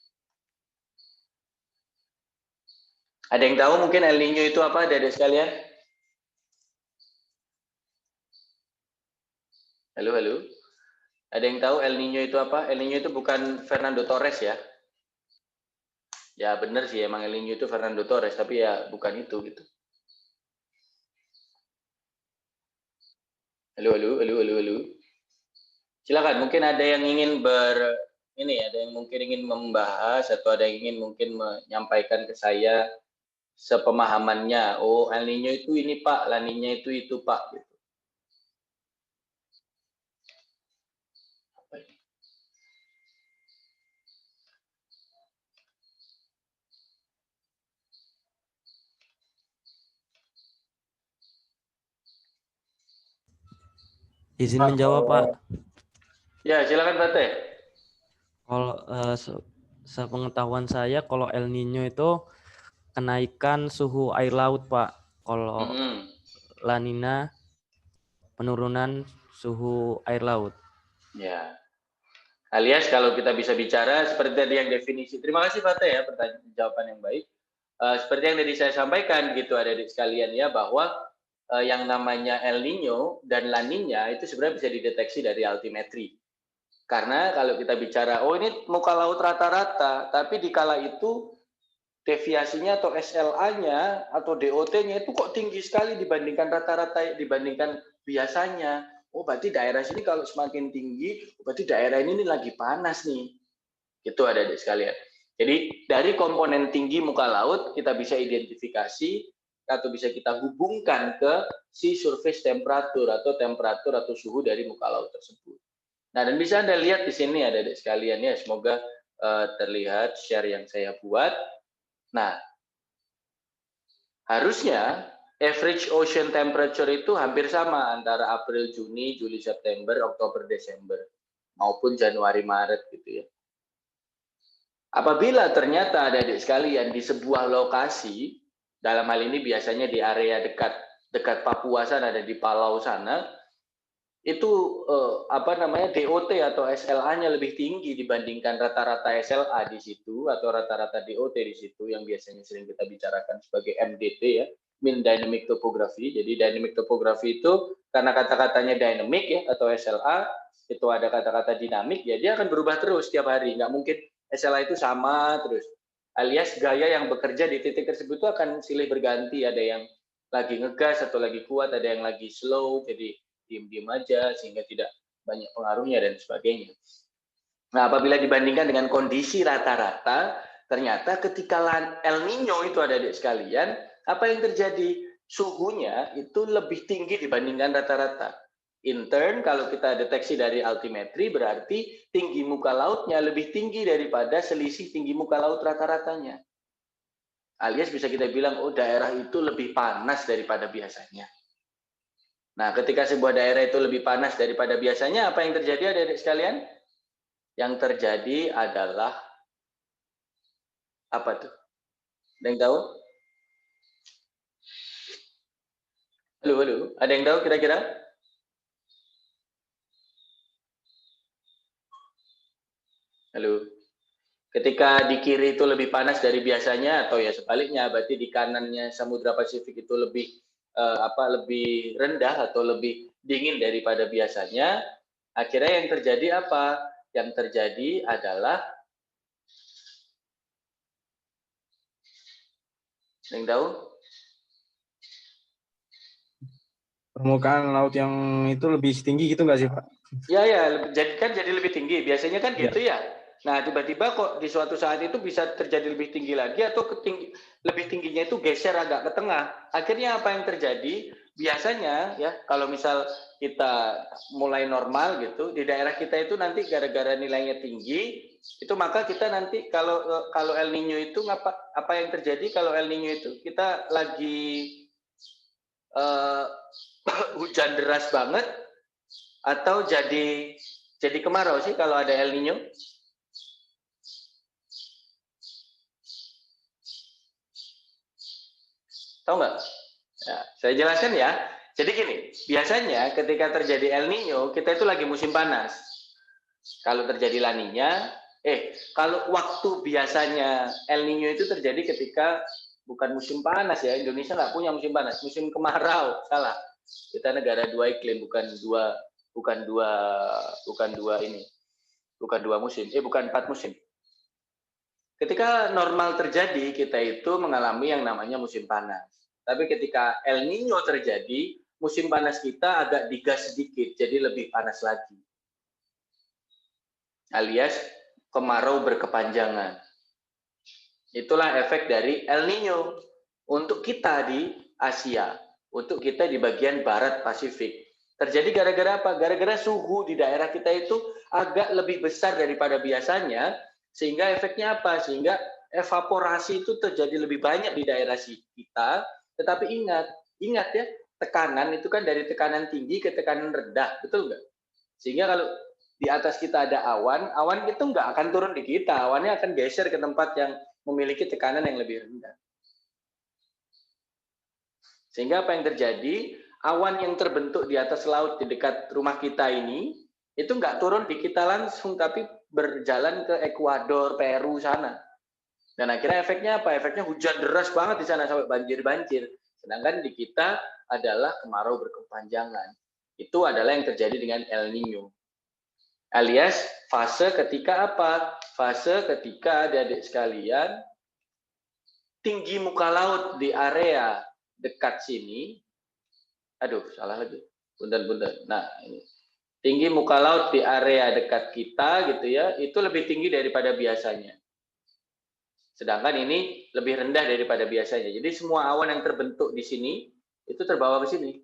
Ada yang tahu mungkin El Niño itu apa, adik-adik sekalian? Halo, halo. Ada yang tahu El Niño itu apa? El Niño itu bukan Fernando Torres ya. Ya benar sih, emang El Niño itu Fernando Torres, tapi ya bukan itu gitu. Halo, halo, halo, halo, halo. Silakan, mungkin ada yang ingin ada yang mungkin ingin membahas atau ada yang ingin mungkin menyampaikan ke saya sepemahamannya. Oh, El Niño itu ini Pak, La Niña itu Pak gitu. Izin menjawab, Pak. Ya, silakan Pak Teh. Kalau sepengetahuan saya, kalau El Niño itu kenaikan suhu air laut, Pak. Kalau La Nina penurunan suhu air laut. Ya. Alias kalau kita bisa bicara seperti tadi yang definisi. Terima kasih Pak Teh ya pertanyaan jawaban yang baik. Seperti yang tadi saya sampaikan gitu adik-adik sekalian ya, bahwa yang namanya El Niño dan La Niña itu sebenarnya bisa dideteksi dari altimetri. Karena kalau kita bicara, oh ini muka laut rata-rata, tapi di kala itu deviasinya atau SLA-nya atau DOT-nya itu kok tinggi sekali dibandingkan rata-rata, dibandingkan biasanya. Oh berarti daerah sini kalau semakin tinggi, berarti daerah ini lagi panas nih. Itu adik-adik sekalian. Jadi dari komponen tinggi muka laut kita bisa identifikasi atau bisa kita hubungkan ke si surface temperature atau suhu dari muka laut tersebut. Nah, dan bisa Anda lihat di sini adik-adik sekalian ya, semoga terlihat share yang saya buat. Nah, harusnya average ocean temperature itu hampir sama antara April, Juni, Juli, September, Oktober, Desember maupun Januari, Maret gitu ya. Apabila ternyata adik-adik sekalian di sebuah lokasi, dalam hal ini biasanya di area dekat Papua sana dan di Palau sana, itu DOT atau SLA-nya lebih tinggi dibandingkan rata-rata SLA di situ atau rata-rata DOT di situ yang biasanya sering kita bicarakan sebagai MDT ya, Mean Dynamic Topography. Jadi dynamic topography itu karena kata-katanya dynamic ya atau SLA itu ada kata-kata dinamik ya, dia akan berubah terus setiap hari, nggak mungkin SLA itu sama terus. Alias gaya yang bekerja di titik tersebut itu akan silih berganti, ada yang lagi ngegas atau lagi kuat, ada yang lagi slow, jadi diem-diem aja sehingga tidak banyak pengaruhnya dan sebagainya. Nah, apabila dibandingkan dengan kondisi rata-rata, ternyata ketika El Niño itu ada di sekalian, apa yang terjadi? Suhunya itu lebih tinggi dibandingkan rata-rata. In turn, kalau kita deteksi dari altimetri, berarti tinggi muka lautnya lebih tinggi daripada selisih tinggi muka laut rata-ratanya. Alias bisa kita bilang, oh daerah itu lebih panas daripada biasanya. Nah, ketika sebuah daerah itu lebih panas daripada biasanya, apa yang terjadi adik-adik sekalian? Yang terjadi adalah apa tuh? Ada yang tahu? Halo. Ada yang tahu kira-kira? Halo. Ketika di kiri itu lebih panas dari biasanya, atau ya sebaliknya, berarti di kanannya Samudra Pasifik itu lebih lebih rendah atau lebih dingin daripada biasanya, akhirnya yang terjadi apa? Yang terjadi adalah, yang tahu? Permukaan laut yang itu lebih tinggi gitu nggak sih, Pak? Ya, jadi lebih tinggi. Biasanya kan gitu ya. Nah, tiba-tiba kok di suatu saat itu bisa terjadi lebih tinggi lagi atau lebih tingginya itu geser agak ke tengah. Akhirnya apa yang terjadi? Biasanya ya, kalau misal kita mulai normal gitu, di daerah kita itu nanti gara-gara nilainya tinggi, itu maka kita nanti kalau El Nino itu apa yang terjadi kalau El Nino itu kita lagi hujan deras banget atau jadi kemarau sih kalau ada El Nino? Tahu nggak? Ya, saya jelaskan ya. Jadi gini, biasanya ketika terjadi El Nino, kita itu lagi musim panas. Kalau terjadi La Niña, kalau waktu biasanya El Nino itu terjadi ketika bukan musim panas ya, Indonesia nggak punya musim panas, musim kemarau, salah. Kita negara dua iklim, bukan empat musim. Ketika normal terjadi, kita itu mengalami yang namanya musim panas. Tapi ketika El Nino terjadi, musim panas kita agak digas sedikit, jadi lebih panas lagi. Alias kemarau berkepanjangan. Itulah efek dari El Nino untuk kita di Asia, untuk kita di bagian barat Pasifik. Terjadi gara-gara apa? Gara-gara suhu di daerah kita itu agak lebih besar daripada biasanya, sehingga efeknya apa? Sehingga evaporasi itu terjadi lebih banyak di daerah kita. Tetapi ingat ya, tekanan itu kan dari tekanan tinggi ke tekanan rendah, betul nggak? Sehingga kalau di atas kita ada awan itu nggak akan turun di kita, awannya akan geser ke tempat yang memiliki tekanan yang lebih rendah. Sehingga apa yang terjadi? Awan yang terbentuk di atas laut di dekat rumah kita ini, itu nggak turun di kita langsung, tapi berjalan ke Ekuador, Peru sana. Dan akhirnya efeknya apa? Efeknya hujan deras banget di sana sampai banjir-banjir. Sedangkan di kita adalah kemarau berkepanjangan. Itu adalah yang terjadi dengan El Nino. Alias fase ketika apa? Fase ketika adik-adik sekalian tinggi muka laut di area dekat sini. Aduh, salah lagi. Bundan. Nah, ini. Tinggi muka laut di area dekat kita gitu ya, itu lebih tinggi daripada biasanya. Sedangkan ini lebih rendah daripada biasanya. Jadi semua awan yang terbentuk di sini itu terbawa ke sini.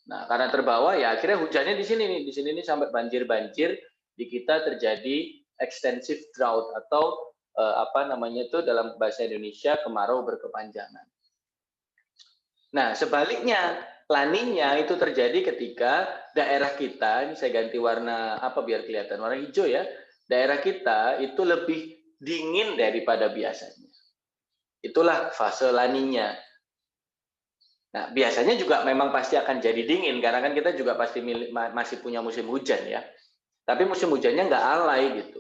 Nah, karena terbawa ya akhirnya hujannya di sini nih. Di sini nih sampai banjir-banjir, di kita terjadi extensive drought atau dalam bahasa Indonesia kemarau berkepanjangan. Nah, sebaliknya La Niña itu terjadi ketika daerah kita, ini saya ganti warna apa biar kelihatan, warna hijau ya. Daerah kita itu lebih dingin daripada biasanya. Itulah fase La Niña. Nah, biasanya juga memang pasti akan jadi dingin, karena kan kita juga pasti masih punya musim hujan ya. Tapi musim hujannya nggak alay gitu.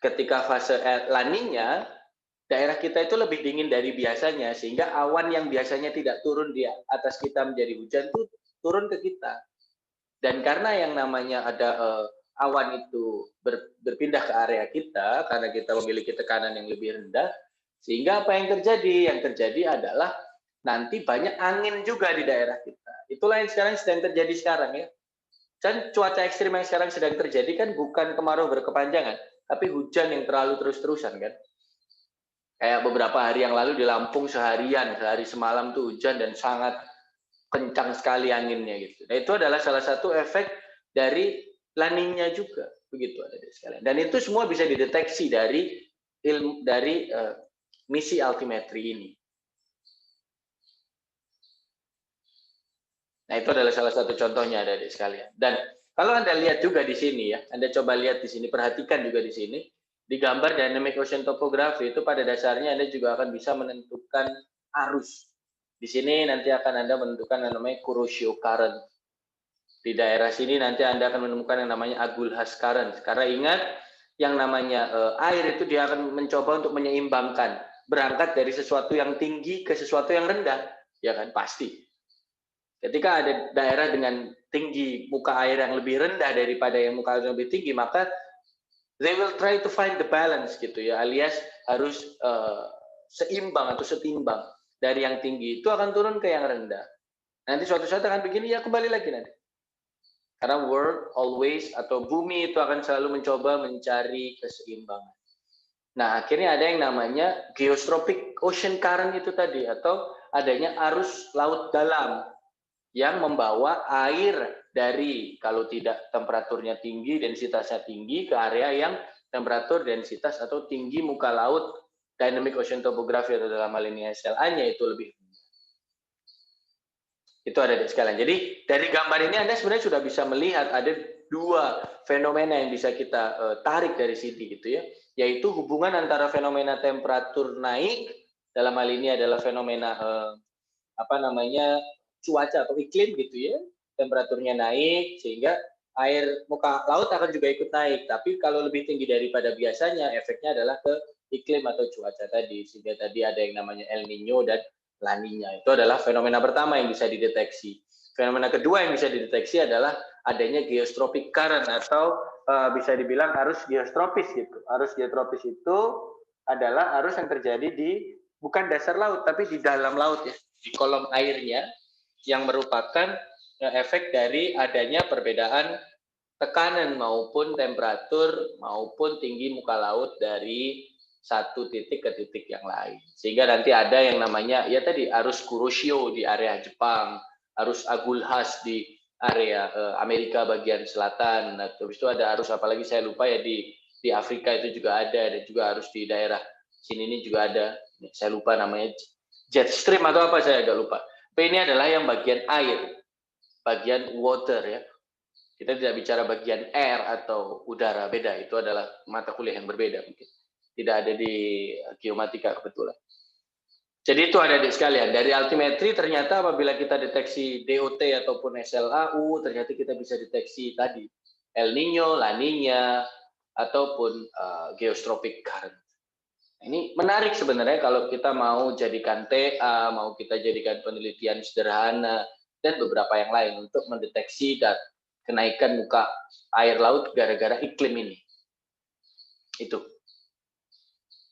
Ketika fase La Niña, daerah kita itu lebih dingin dari biasanya, sehingga awan yang biasanya tidak turun di atas kita menjadi hujan itu turun ke kita. Dan karena yang namanya ada awan itu berpindah ke area kita, karena kita memiliki tekanan yang lebih rendah, sehingga apa yang terjadi? Yang terjadi adalah nanti banyak angin juga di daerah kita. Itulah yang sekarang sedang terjadi sekarang ya. Dan cuaca ekstrim yang sekarang sedang terjadi kan bukan kemarau berkepanjangan, tapi hujan yang terlalu terus-terusan kan. Kayak beberapa hari yang lalu di Lampung sehari semalam tuh hujan dan sangat kencang sekali anginnya gitu. Nah, itu adalah salah satu efek dari La Niña juga, begitu adik-adik sekalian. Dan itu semua bisa dideteksi dari misi altimetri ini. Nah, itu adalah salah satu contohnya adik-adik sekalian. Dan kalau Anda lihat juga di sini ya, Anda coba lihat di sini, perhatikan juga di sini, di gambar dynamic ocean topography itu pada dasarnya Anda juga akan bisa menentukan arus. Di sini nanti akan Anda menentukan yang namanya Kuroshio current. Di daerah sini nanti Anda akan menemukan yang namanya Agulhas current. Karena ingat, yang namanya air itu dia akan mencoba untuk menyeimbangkan, berangkat dari sesuatu yang tinggi ke sesuatu yang rendah, ya kan pasti. Ketika ada daerah dengan tinggi muka air yang lebih rendah daripada yang muka air yang lebih tinggi, maka they will try to find the balance gitu ya, alias harus seimbang atau setimbang dari yang tinggi itu akan turun ke yang rendah. Nanti suatu saat akan begini ya kembali lagi nanti. Karena world always atau bumi itu akan selalu mencoba mencari keseimbangan. Nah, akhirnya ada yang namanya geotropic ocean current itu tadi, atau adanya arus laut dalam yang membawa air dari kalau tidak temperaturnya tinggi, densitasnya tinggi ke area yang temperatur, densitas atau tinggi muka laut, dynamic ocean topography atau dalam hal ini SLA-nya itu lebih. Itu ada di sekalian. Jadi dari gambar ini Anda sebenarnya sudah bisa melihat ada dua fenomena yang bisa kita tarik dari sini gitu ya, yaitu hubungan antara fenomena temperatur naik, dalam hal ini adalah fenomena cuaca atau iklim gitu ya, temperaturnya naik sehingga air muka laut akan juga ikut naik, tapi kalau lebih tinggi daripada biasanya efeknya adalah ke iklim atau cuaca tadi, sehingga tadi ada yang namanya El Nino dan La Nina. Itu adalah fenomena pertama yang bisa dideteksi. Fenomena kedua yang bisa dideteksi adalah adanya geotropic current atau bisa dibilang arus geotropis gitu. Arus geotropis itu adalah arus yang terjadi di bukan dasar laut tapi di dalam laut ya, di kolom airnya, yang merupakan efek dari adanya perbedaan tekanan maupun temperatur maupun tinggi muka laut dari satu titik ke titik yang lain. Sehingga nanti ada yang namanya ya tadi arus Kuroshio di area Jepang, arus Agulhas di area Amerika bagian selatan. Nah, terus itu ada arus apalagi saya lupa ya di Afrika itu juga ada, dan juga arus di daerah sini ini juga ada. Saya lupa namanya jet stream atau apa, saya agak lupa. Tapi ini adalah yang bagian air, bagian water ya. Kita tidak bicara bagian air atau udara, beda. Itu adalah mata kuliah yang berbeda mungkin. Tidak ada di geomatika kebetulan. Jadi itu ada di sekalian. Dari altimetri ternyata apabila kita deteksi DOT ataupun SLAU, ternyata kita bisa deteksi tadi El Nino, La Nina, ataupun geotropic current. Ini menarik sebenarnya kalau kita mau jadikan TA, mau kita jadikan penelitian sederhana, dan beberapa yang lain untuk mendeteksi dan kenaikan muka air laut gara-gara iklim ini. Itu.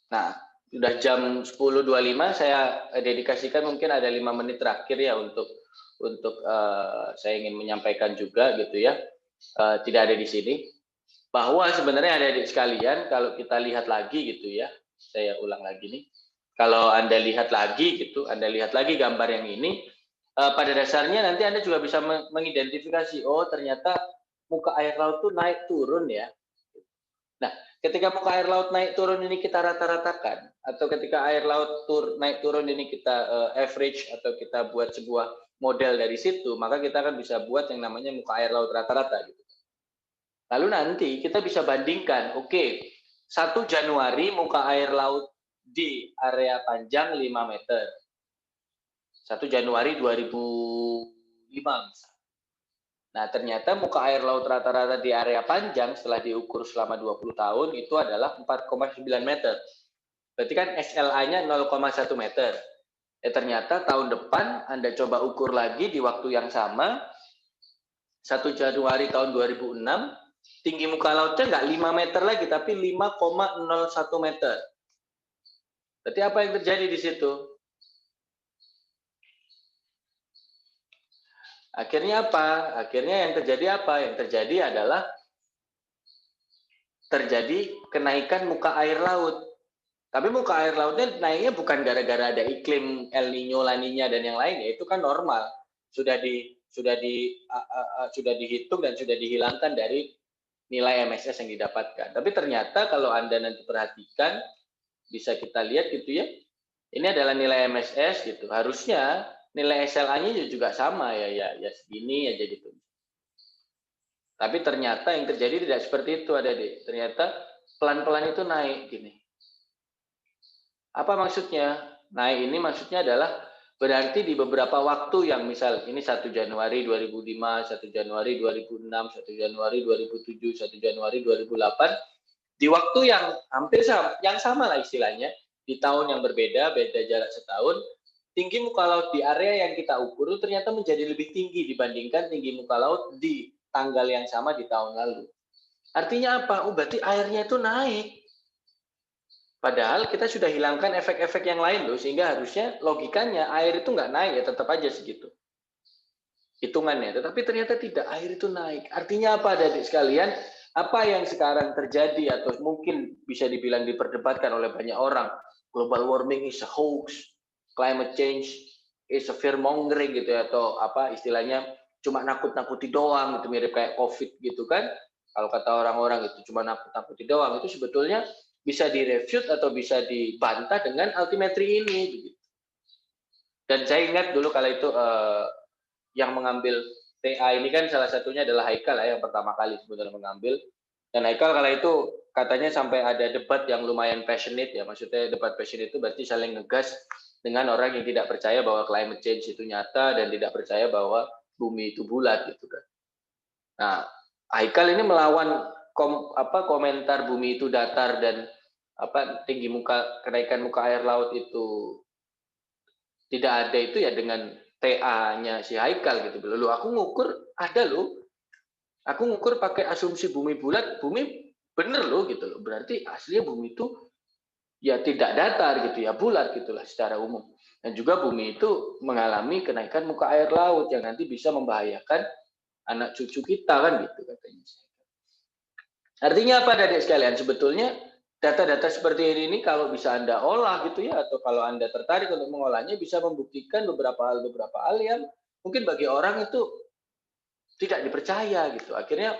Nah, sudah jam 10.25, saya dedikasikan mungkin ada 5 menit terakhir ya untuk saya ingin menyampaikan juga gitu ya, tidak ada di sini, bahwa sebenarnya ada di sekalian kalau kita lihat lagi gitu ya, saya ulang lagi nih, kalau Anda lihat lagi gitu, Anda lihat lagi gambar yang ini, pada dasarnya nanti Anda juga bisa mengidentifikasi, oh ternyata muka air laut tuh naik turun ya. Nah, ketika muka air laut naik turun ini kita rata-ratakan, atau ketika air laut naik turun ini kita average atau kita buat sebuah model dari situ, maka kita akan bisa buat yang namanya muka air laut rata-rata gitu. Lalu nanti kita bisa bandingkan, oke, 1 Januari muka air laut di area panjang 5 meter. 1 Januari 2005 misalnya. Nah, ternyata muka air laut rata-rata di area panjang setelah diukur selama 20 tahun itu adalah 4,9 meter. Berarti kan SLA-nya 0,1 meter. Ternyata tahun depan Anda coba ukur lagi di waktu yang sama, 1 Januari tahun 2006, tinggi muka lautnya nggak 5 meter lagi, tapi 5,01 meter. Berarti apa yang terjadi di situ? Akhirnya apa? Akhirnya yang terjadi apa? Yang terjadi adalah terjadi kenaikan muka air laut. Tapi muka air lautnya naiknya bukan gara-gara ada iklim El Nino, La Nina dan yang lain, itu kan normal. Sudah dihitung dan sudah dihilangkan dari nilai MSS yang didapatkan. Tapi ternyata kalau Anda nanti perhatikan, bisa kita lihat gitu ya. Ini adalah nilai MSS gitu. Harusnya nilai SLA-nya juga sama ya segini aja gitu. Tapi ternyata yang terjadi tidak seperti itu, Adik. Ternyata pelan-pelan itu naik gini. Apa maksudnya? Naik ini maksudnya adalah berarti di beberapa waktu yang misal ini 1 Januari 2005, 1 Januari 2006, 1 Januari 2007, 1 Januari 2008, di waktu yang hampir sama, yang sama lah istilahnya, di tahun yang berbeda, beda jarak setahun, tinggi muka laut di area yang kita ukur itu ternyata menjadi lebih tinggi dibandingkan tinggi muka laut di tanggal yang sama di tahun lalu. Artinya apa? Oh, berarti airnya itu naik. Padahal kita sudah hilangkan efek-efek yang lain loh, sehingga harusnya logikanya air itu nggak naik ya, tetap aja segitu hitungannya. Tetapi ternyata tidak, air itu naik. Artinya apa, adik sekalian? Apa yang sekarang terjadi atau mungkin bisa dibilang diperdebatkan oleh banyak orang, global warming is a hoax, climate change is a fear mongering gitu ya, atau apa istilahnya cuma nakut-nakuti doang gitu, mirip kayak COVID gitu kan. Kalau kata orang-orang itu cuma nakut-nakuti doang, itu sebetulnya bisa direfute atau bisa dibantah dengan altimetri ini. Begitu. Dan saya ingat dulu kalau itu yang mengambil TA ini kan salah satunya adalah Haikal yang pertama kali sebetulnya mengambil. Dan Haikal kala itu katanya sampai ada debat yang lumayan passionate ya. Maksudnya debat passionate itu berarti saling ngegas dengan orang yang tidak percaya bahwa climate change itu nyata dan tidak percaya bahwa bumi itu bulat gitu kan. Nah, Haikal ini melawan komentar bumi itu datar dan tinggi kenaikan muka air laut itu tidak ada itu ya dengan TA-nya si Haikal gitu. Lalu aku ngukur ada loh. Aku ngukur pakai asumsi bumi bulat, bumi bener loh gitu loh. Berarti aslinya bumi itu ya tidak datar gitu ya, bulat gitulah secara umum. Dan juga bumi itu mengalami kenaikan muka air laut yang nanti bisa membahayakan anak cucu kita kan gitu katanya. Artinya apa adik sekalian? Sebetulnya data-data seperti ini kalau bisa Anda olah gitu ya, atau kalau Anda tertarik untuk mengolahnya, bisa membuktikan beberapa hal yang mungkin bagi orang itu tidak dipercaya gitu. Akhirnya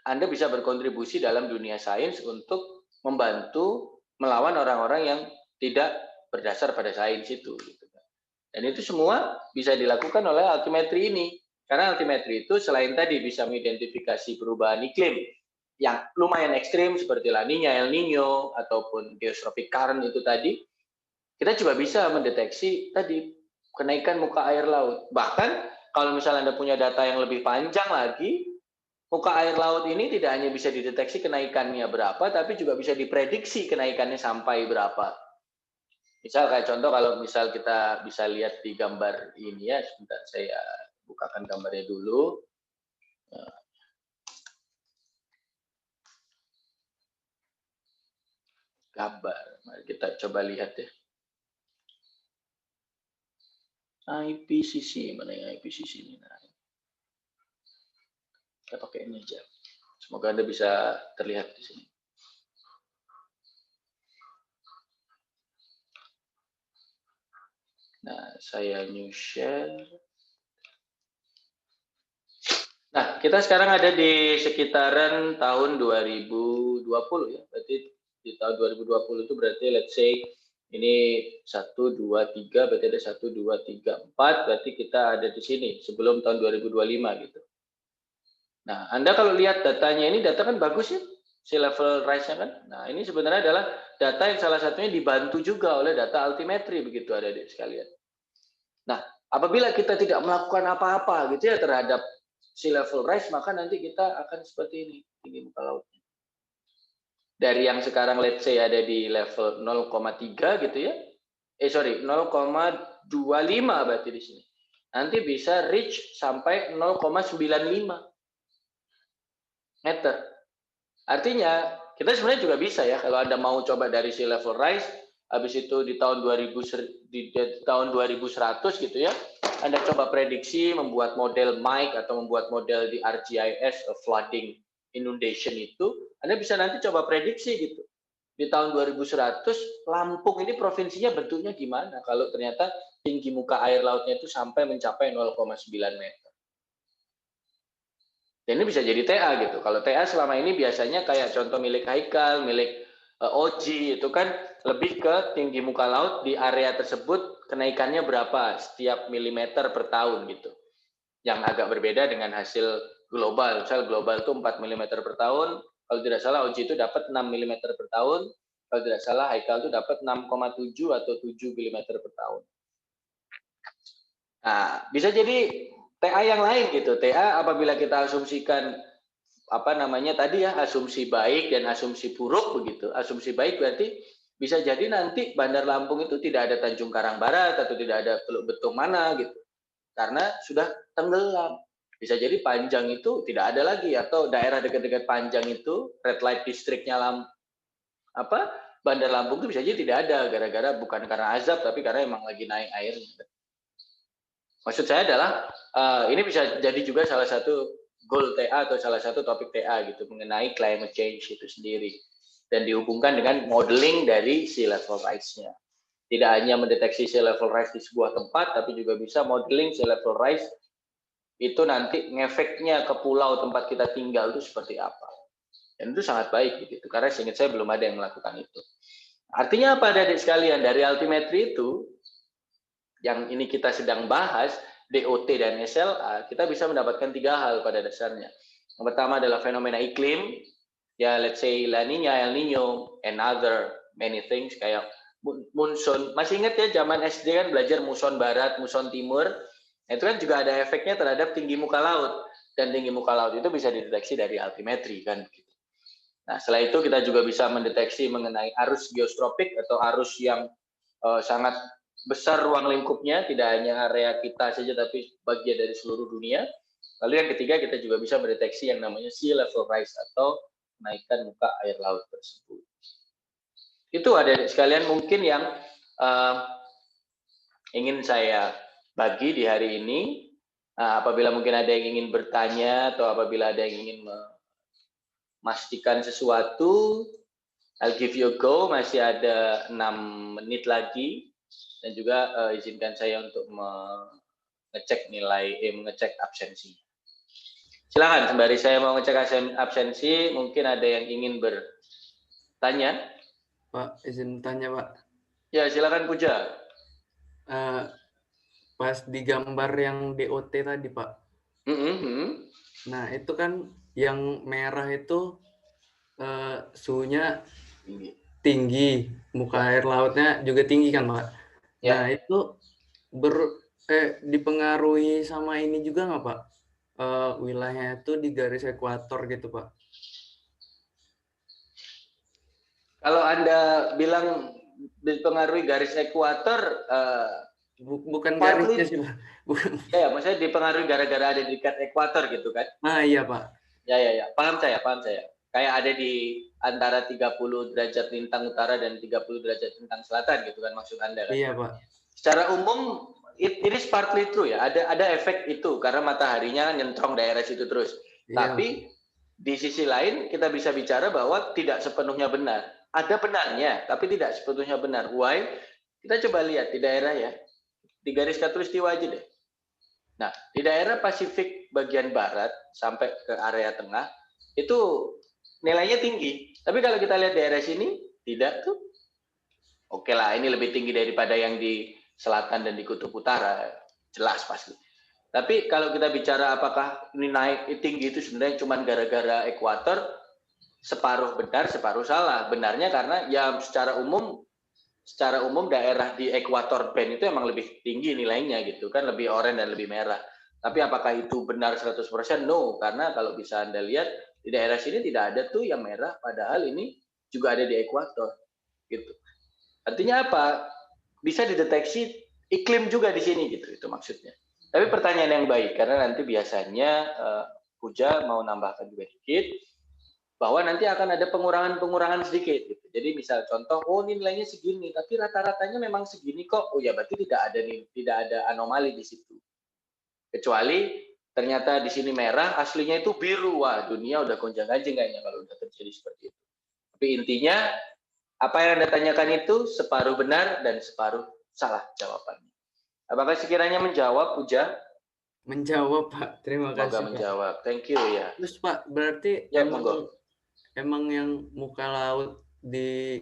Anda bisa berkontribusi dalam dunia sains untuk membantu melawan orang-orang yang tidak berdasar pada sains itu. Gitu. Dan itu semua bisa dilakukan oleh altimetri ini. Karena altimetri itu selain tadi bisa mengidentifikasi perubahan iklim yang lumayan ekstrim seperti La Nina, El Nino, ataupun geostrophic current itu tadi, kita juga bisa mendeteksi tadi kenaikan muka air laut. Bahkan kalau misalnya Anda punya data yang lebih panjang lagi, muka air laut ini tidak hanya bisa dideteksi kenaikannya berapa, tapi juga bisa diprediksi kenaikannya sampai berapa. Misal kayak contoh kalau misal kita bisa lihat di gambar ini ya, sebentar saya bukakan gambarnya dulu. Gambar, mari kita coba lihat ya. IPCC, mana yang IPCC ini? Nah, kita pakai ini aja. Semoga Anda bisa terlihat di sini. Nah, saya new share. Nah, kita sekarang ada di sekitaran tahun 2020 ya. Berarti di tahun 2020 itu berarti let's say ini 1, 2, 3, berarti ada 1, 2, 3, 4, berarti kita ada di sini sebelum tahun 2025 gitu. Nah, Anda kalau lihat datanya ini, data kan bagus ya, sea level rise-nya kan. Nah, ini sebenarnya adalah data yang salah satunya dibantu juga oleh data altimetri, begitu adik-adik sekalian. Nah, apabila kita tidak melakukan apa-apa gitu ya terhadap sea level rise, maka nanti kita akan seperti ini, tinggi muka lautnya. Dari yang sekarang let's say ada di level 0,3 gitu ya. 0,25 berarti di sini. Nanti bisa reach sampai 0,95 meter. Artinya kita sebenarnya juga bisa ya kalau Anda mau coba dari sea level rise, habis itu di tahun 2100 gitu ya. Anda coba prediksi membuat model Mike atau membuat model di ArcGIS flooding inundation itu, Anda bisa nanti coba prediksi gitu. Di tahun 2100 Lampung ini provinsinya bentuknya gimana kalau ternyata tinggi muka air lautnya itu sampai mencapai 0,9 meter. Dan ini bisa jadi TA gitu. Kalau TA selama ini biasanya kayak contoh milik Haikal, milik Oji itu kan lebih ke tinggi muka laut di area tersebut kenaikannya berapa setiap milimeter per tahun gitu. Yang agak berbeda dengan hasil global. Misal global itu 4 mm per tahun, kalau tidak salah Oji itu dapat 6 mm per tahun, kalau tidak salah Haikal itu dapat 6,7 atau 7 mm per tahun. Nah, bisa jadi TA yang lain gitu. TA apabila kita asumsikan tadi ya, asumsi baik dan asumsi buruk begitu. Asumsi baik berarti bisa jadi nanti Bandar Lampung itu tidak ada Tanjung Karang Barat atau tidak ada Teluk Betung mana gitu. Karena sudah tenggelam. Bisa jadi Panjang itu tidak ada lagi, atau daerah dekat-dekat Panjang itu red light districtnya Bandar Lampung itu bisa jadi tidak ada gara-gara bukan karena azab tapi karena emang lagi naik airnya. Maksud saya adalah ini bisa jadi juga salah satu goal TA atau salah satu topik TA gitu mengenai climate change itu sendiri dan dihubungkan dengan modeling dari sea level rise-nya. Tidak hanya mendeteksi sea level rise di sebuah tempat, tapi juga bisa modeling sea level rise itu nanti ngefeknya ke pulau tempat kita tinggal itu seperti apa. Dan itu sangat baik gitu, karena seingat saya belum ada yang melakukan itu. Artinya apa adik sekalian, dari altimetri itu, yang ini kita sedang bahas, DOT dan SLA, kita bisa mendapatkan 3 hal pada dasarnya. Yang pertama adalah fenomena iklim, ya let's say La Nina, El Nino, and other many things, kayak muson. Masih ingat ya zaman SD kan belajar muson barat, muson timur, itu kan juga ada efeknya terhadap tinggi muka laut. Dan tinggi muka laut itu bisa dideteksi dari altimetri kan. Nah setelah itu kita juga bisa mendeteksi mengenai arus geostropik atau arus yang sangat besar ruang lingkupnya, tidak hanya area kita saja tapi bagian dari seluruh dunia. Lalu yang ketiga kita juga bisa mendeteksi yang namanya sea level rise atau kenaikan muka air laut tersebut. Itu ada sekalian mungkin yang ingin saya bagi di hari ini. Apabila mungkin ada yang ingin bertanya atau apabila ada yang ingin memastikan sesuatu, I'll give you a go. Masih ada 6 menit lagi. Dan juga izinkan saya untuk mengecek mengecek absensi. Silakan, sembari saya mau ngecek absensi, mungkin ada yang ingin bertanya. Pak, izin tanya Pak. Ya, silakan Puja. Pas di gambar yang DOT tadi Pak. Nah itu kan yang merah itu suhunya tinggi, muka air lautnya juga tinggi kan Pak. Ya. Nah itu dipengaruhi sama ini juga nggak Pak? Wilayahnya itu di garis ekuator gitu Pak. Kalau Anda bilang dipengaruhi garis ekuator, bukan garisnya sih Pak. Bukan. Ya, maksudnya dipengaruhi gara-gara ada di dekat ekuator gitu kan? Ah iya Pak. Ya. Paham saya. Kayak ada di antara 30 derajat lintang utara dan 30 derajat lintang selatan gitu kan maksud Anda kan? Iya Pak. Secara umum it is partly true ya. Ada efek itu karena mataharinya kan nyentrong daerah situ terus. Iya. Tapi di sisi lain kita bisa bicara bahwa tidak sepenuhnya benar. Ada benarnya, tapi tidak sepenuhnya benar. Why? Kita coba lihat di daerah ya. Di garis khatulistiwa aja deh. Nah, di daerah Pasifik bagian barat sampai ke area tengah itu nilainya tinggi. Tapi kalau kita lihat daerah sini tidak tuh. Oke lah, ini lebih tinggi daripada yang di selatan dan di kutub utara, jelas pasti. Tapi kalau kita bicara apakah ini naik tinggi itu sebenarnya cuma gara-gara ekuator, separuh benar, separuh salah. Benarnya karena ya secara umum daerah di ekuator band itu emang lebih tinggi nilainya gitu kan, lebih oranye dan lebih merah. Tapi apakah itu benar 100%? No, karena kalau bisa Anda lihat di daerah sini tidak ada tuh yang merah, padahal ini juga ada di ekuator gitu. Artinya apa? Bisa dideteksi iklim juga di sini gitu, itu maksudnya. Tapi pertanyaan yang baik karena nanti biasanya Puja mau nambahkan juga dikit bahwa nanti akan ada pengurangan sedikit gitu. Jadi misal contoh, oh ini nilainya segini, tapi rata-ratanya memang segini kok. Oh ya berarti tidak ada anomali di situ. Kecuali ternyata di sini merah, aslinya itu biru. Wah, dunia udah gonjang-ganjing kayaknya kalau udah terjadi seperti itu. Tapi intinya apa yang Anda tanyakan itu separuh benar dan separuh salah jawabannya. Apakah sekiranya menjawab, Puja? Menjawab Pak, terima kasih. Semoga menjawab. Thank you ya. Terus Pak, berarti ya, emang yang muka laut di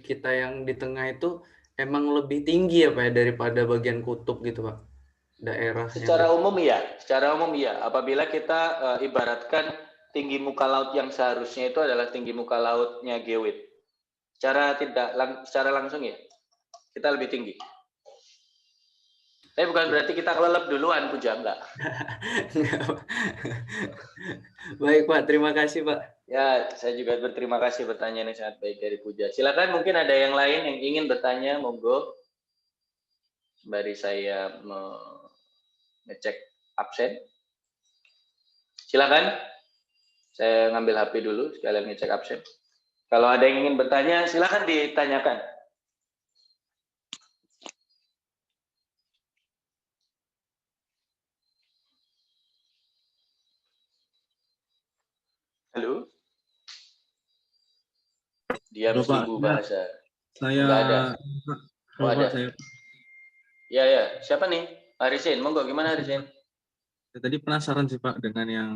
kita yang di tengah itu emang lebih tinggi ya Pak daripada bagian kutub gitu Pak, daerahnya. Secara umum iya. Apabila kita ibaratkan tinggi muka laut yang seharusnya itu adalah tinggi muka lautnya Gewit. Secara langsung ya, kita lebih tinggi. Tapi bukan berarti kita kelelep duluan, Puja, enggak. Enggak, Pak. Baik, Pak. Terima kasih, Pak. Ya, saya juga berterima kasih pertanyaan yang sangat baik dari Puja. Silakan mungkin ada yang lain yang ingin bertanya, monggo. Sembari saya ngecek absen. Silakan. Saya ngambil HP dulu, sekalian ngecek absen. Kalau ada yang ingin bertanya, silakan ditanyakan. Halo? Diam Halo, Pak. seribu bahasa. Saya Nggak ada. Halo, ada. Pak, saya Ya. Siapa nih? Harisin, monggo. Gimana Harisin? tadi penasaran sih Pak dengan yang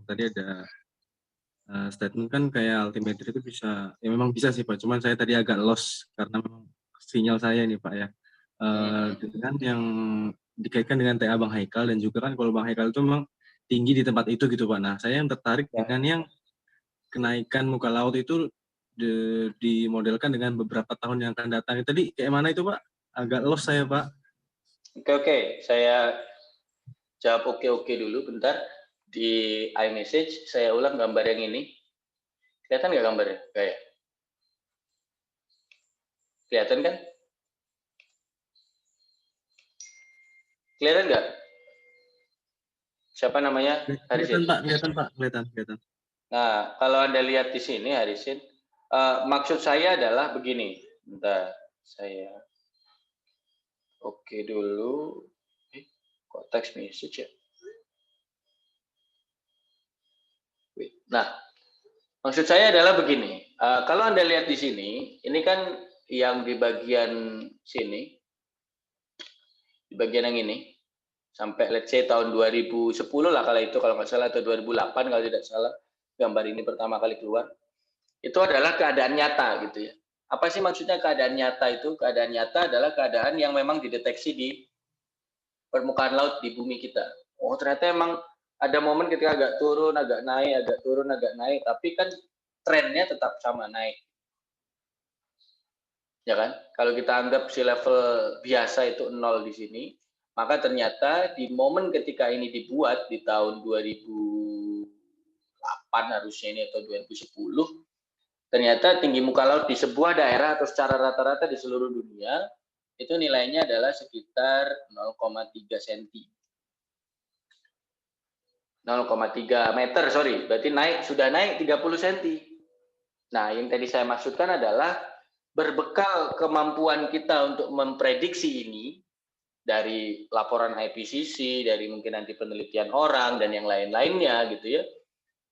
tadi ada statement kan kayak altimeter itu bisa, ya memang bisa sih Pak. Cuman saya tadi agak lost karena memang sinyal saya nih Pak ya. Dengan yang dikaitkan dengan TA Bang Haikal dan juga kan kalau Bang Haikal itu memang tinggi di tempat itu gitu Pak. Nah saya yang tertarik dengan yang kenaikan muka laut itu dimodelkan dengan beberapa tahun yang akan datang. Tadi kayak mana itu Pak? Agak lost saya Pak. Oke. Saya jawab oke dulu bentar. Di iMessage saya ulang gambar yang ini. Kelihatan nggak gambarnya? Kayak. Kelihatan kan? Kelihatan nggak? Siapa namanya? Harisin. Kelihatan Pak. Nah, kalau Anda lihat di sini, Harisin, maksud saya adalah begini. Bentar, saya oke dulu. Kok text message ya? Nah, maksud saya adalah begini. Kalau Anda lihat di sini, ini kan yang di bagian sini, di bagian yang ini, sampai let's say tahun 2010 lah kalau itu, kalau nggak salah, atau 2008 kalau tidak salah, gambar ini pertama kali keluar. Itu adalah keadaan nyata gitu ya. Apa sih maksudnya keadaan nyata itu? Keadaan nyata adalah keadaan yang memang dideteksi di permukaan laut di bumi kita. Oh ternyata emang ada momen ketika agak turun, agak naik, agak turun, agak naik, tapi kan trennya tetap sama naik. Ya kan? Kalau kita anggap si level biasa itu 0 di sini, maka ternyata di momen ketika ini dibuat di tahun 2008 harusnya ini atau 2010, ternyata tinggi muka laut di sebuah daerah atau secara rata-rata di seluruh dunia itu nilainya adalah sekitar 0,3 cm. 0,3 meter, sorry. Berarti sudah naik 30 cm. Nah, yang tadi saya maksudkan adalah berbekal kemampuan kita untuk memprediksi ini dari laporan IPCC, dari mungkin nanti penelitian orang dan yang lain-lainnya gitu ya.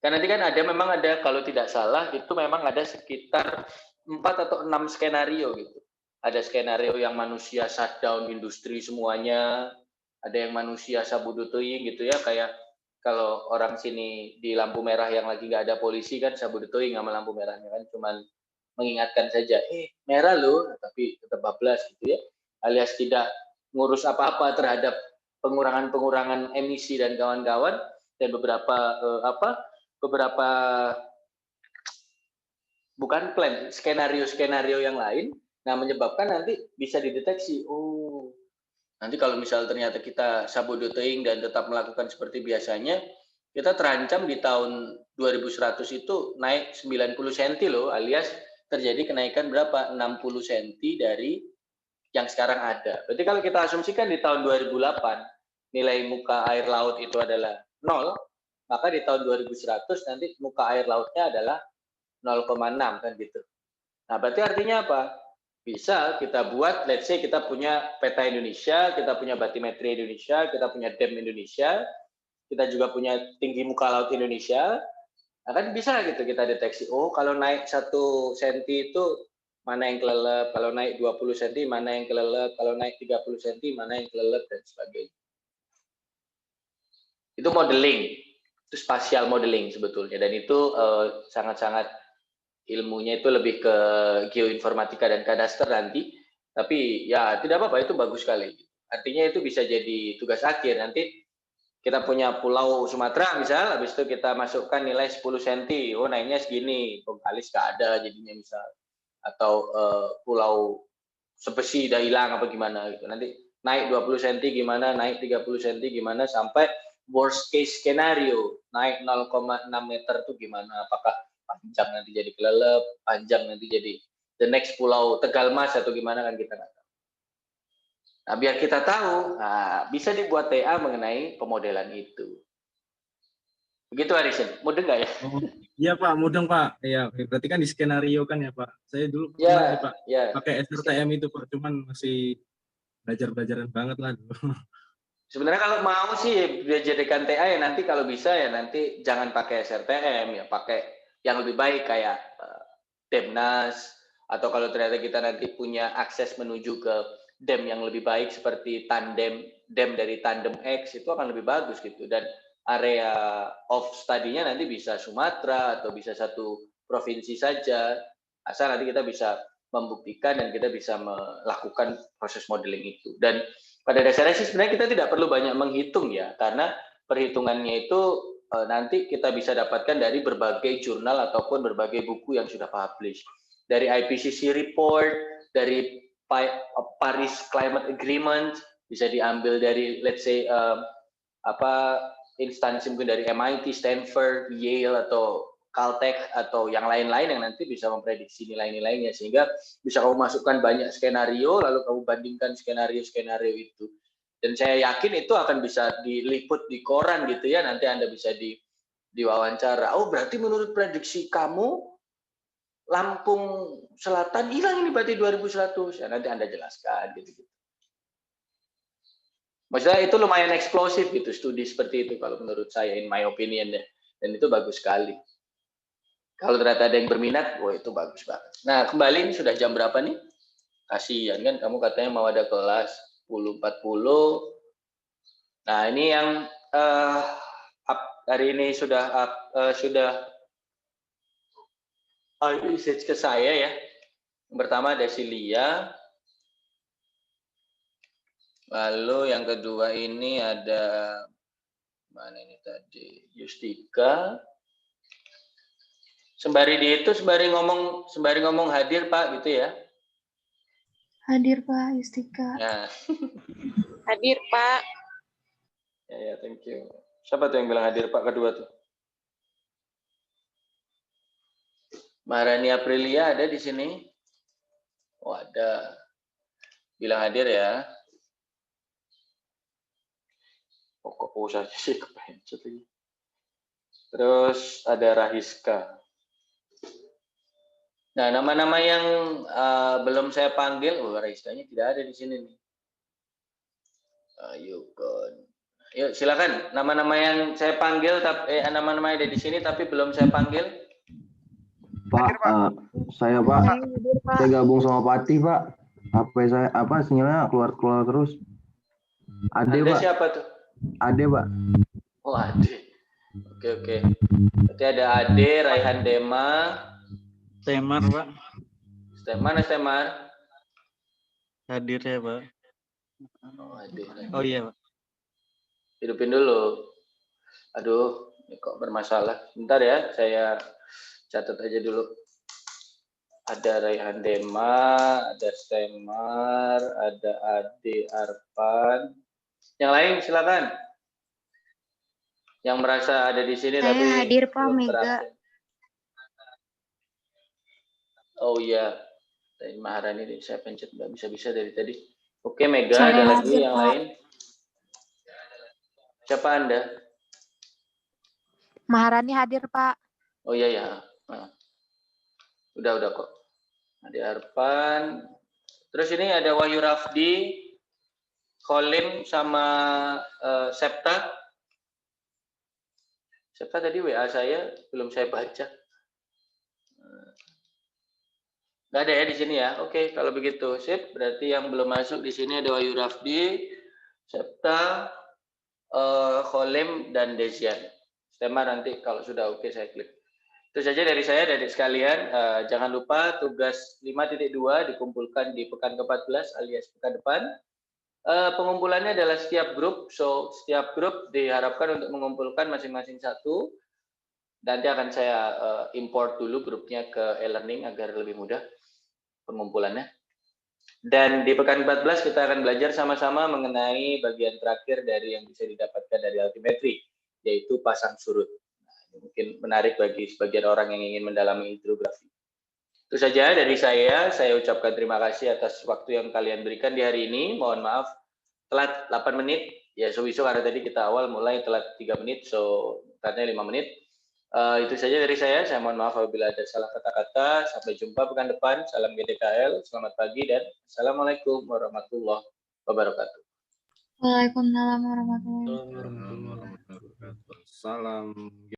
Karena nanti kan memang ada kalau tidak salah itu memang ada sekitar 4 atau 6 skenario gitu. Ada skenario yang manusia shutdown industri semuanya, ada yang manusia sabudutuing gitu ya, kayak kalau orang sini di lampu merah yang lagi nggak ada polisi kan sabudutuing sama lampu merahnya kan cuman mengingatkan saja, merah loh, tapi tetap bablas gitu ya, alias tidak ngurus apa-apa terhadap pengurangan emisi dan kawan-kawan dan beberapa bukan plan, skenario yang lain, nah menyebabkan nanti bisa dideteksi, nanti kalau misal ternyata kita sabodoteing dan tetap melakukan seperti biasanya, kita terancam di tahun 2100 itu naik 90 cm loh, alias terjadi kenaikan berapa? 60 cm dari yang sekarang ada. Berarti kalau kita asumsikan di tahun 2008 nilai muka air laut itu adalah 0, maka di tahun 2100 nanti muka air lautnya adalah 0,6 kan gitu. Nah, berarti artinya apa? Bisa kita buat, let's say kita punya peta Indonesia, kita punya batimetri Indonesia, kita punya dam Indonesia, kita juga punya tinggi muka laut Indonesia. Nah, kan bisa gitu kita deteksi, kalau naik 1 cm itu mana yang kelelep, kalau naik 20 cm mana yang kelelep, kalau naik 30 cm mana yang kelelep, dan sebagainya. Itu modeling, itu spatial modeling sebetulnya, dan itu sangat-sangat ilmunya itu lebih ke geoinformatika dan kadaster nanti, tapi ya tidak apa-apa, itu bagus sekali. Artinya itu bisa jadi tugas akhir, nanti kita punya pulau Sumatera misal, habis itu kita masukkan nilai 10 cm, naiknya segini, Bengkalis nggak ada jadinya misal, atau pulau Sebesi udah hilang apa gimana gitu, nanti naik 20 cm gimana, naik 30 cm gimana, sampai worst case skenario naik 0,6 meter tuh gimana, apakah panjang nanti jadi kelelep, panjang nanti jadi the next pulau Tegalmas atau gimana kan kita nggak tahu. Nah, biar kita tahu, bisa dibuat TA mengenai pemodelan itu. Begitu Arisin, mudeng nggak ya? Oh, iya Pak, mudeng Pak. Iya, berarti kan di skenario kan ya Pak. Saya dulu Ya, pernah nih Pak, ya. pakai SRTM itu Pak, cuman masih belajar-belajaran banget lah dulu. Sebenarnya kalau mau sih dijadikan TA ya nanti kalau bisa ya nanti jangan pakai SRTM ya, pakai yang lebih baik kayak Demnas, atau kalau ternyata kita nanti punya akses menuju ke DEM yang lebih baik seperti DEM dari Tandem X itu akan lebih bagus gitu, dan area of study-nya nanti bisa Sumatera atau bisa satu provinsi saja, asal nanti kita bisa membuktikan dan kita bisa melakukan proses modeling itu. Dan pada dasarnya sih sebenarnya kita tidak perlu banyak menghitung ya, karena perhitungannya itu nanti kita bisa dapatkan dari berbagai jurnal ataupun berbagai buku yang sudah publish. Dari IPCC report, dari Paris Climate Agreement, bisa diambil dari let's say instansi mungkin dari MIT, Stanford, Yale atau Caltech atau yang lain-lain yang nanti bisa memprediksi nilai-nilainya, sehingga bisa kamu masukkan banyak skenario lalu kamu bandingkan skenario-skenario itu, dan saya yakin itu akan bisa diliput di koran gitu ya, nanti Anda bisa diwawancara. Oh berarti menurut prediksi kamu Lampung Selatan hilang ini berarti 2100 ya, nanti Anda jelaskan gitu. Maksudnya itu lumayan eksplosif gitu studi seperti itu kalau menurut saya, in my opinion ya, dan itu bagus sekali. Kalau ternyata ada yang berminat, wah itu bagus banget. Nah, kembali ini sudah jam berapa nih? Kasihan kan, kamu katanya mau ada kelas 10.40. Nah, ini yang hari ini sudah message ke saya ya. Yang pertama ada Silia. Lalu yang kedua ini ada mana ini tadi? Yustika. Sembari ngomong hadir Pak gitu ya. Hadir Pak Yustika. Ya. Hadir Pak. Ya, thank you. Siapa tuh yang bilang hadir Pak kedua tuh? Maharani Aprilia ada di sini? Oh ada. Bilang hadir ya. Pokok saja sih kepencet lagi. Terus ada Rahiska. Nah, nama-nama yang belum saya panggil, Rahiskanya tidak ada di sini nih. Ayo, yuk silakan. Nama-nama yang saya panggil, nama-nama yang ada di sini tapi belum saya panggil. Pak, saya Pak, saya gabung sama Pati Pak. HP saya sinyalnya keluar terus. Ade Anda Pak. siapa tuh? Ade Pak. Oh Ade. Oke. Berarti ada Ade, Raihan Dema. Stemar Pak. Mana Stemar? Hadir ya Pak. Oh Ade. Oh iya Pak. Hidupin dulu. Aduh, ini kok bermasalah. Bentar ya, saya catat aja dulu. Ada Raihan Dema, ada Stemar, ada Ade Arpan. Yang lain silakan. Yang merasa ada di sini Saya tapi hadir Pak belum Mega. terakhir. Oh iya, dari Maharani saya pencet nggak bisa dari tadi. Oke Mega, Saya ada lagi hadir, yang Pak. lain? Siapa Anda? Maharani hadir Pak. Oh iya ya. Udah kok. Ade Arpan. Terus ini ada Wahyu Rafdi, Kholim sama Septa. Septa tadi WA saya belum saya baca. Nggak ada ya di sini ya. Oke, kalau begitu sip. Berarti yang belum masuk di sini ada Wahyu Rafdi, Septa, Kholim dan Desian. Tema nanti kalau sudah oke saya klik. Itu saja dari saya, dari sekalian. Jangan lupa tugas 5.2 dikumpulkan di pekan ke-14 alias pekan depan. Pengumpulannya adalah setiap grup. So, setiap grup diharapkan untuk mengumpulkan masing-masing satu. Nanti akan saya import dulu grupnya ke e-learning agar lebih mudah pengumpulannya. Dan di pekan 14 kita akan belajar sama-sama mengenai bagian terakhir dari yang bisa didapatkan dari altimetri, yaitu pasang surut. Nah, ini mungkin menarik bagi sebagian orang yang ingin mendalami hidrografi. Itu saja dari saya ucapkan terima kasih atas waktu yang kalian berikan di hari ini. Mohon maaf telat 8 menit, ya so-so karena tadi kita awal mulai telat 3 menit, so telatnya 5 menit. Itu saja dari saya mohon maaf apabila ada salah kata-kata. Sampai jumpa pekan depan. Salam GDKL, selamat pagi dan Assalamualaikum warahmatullahi wabarakatuh. Waalaikumsalam warahmatullahi Salam.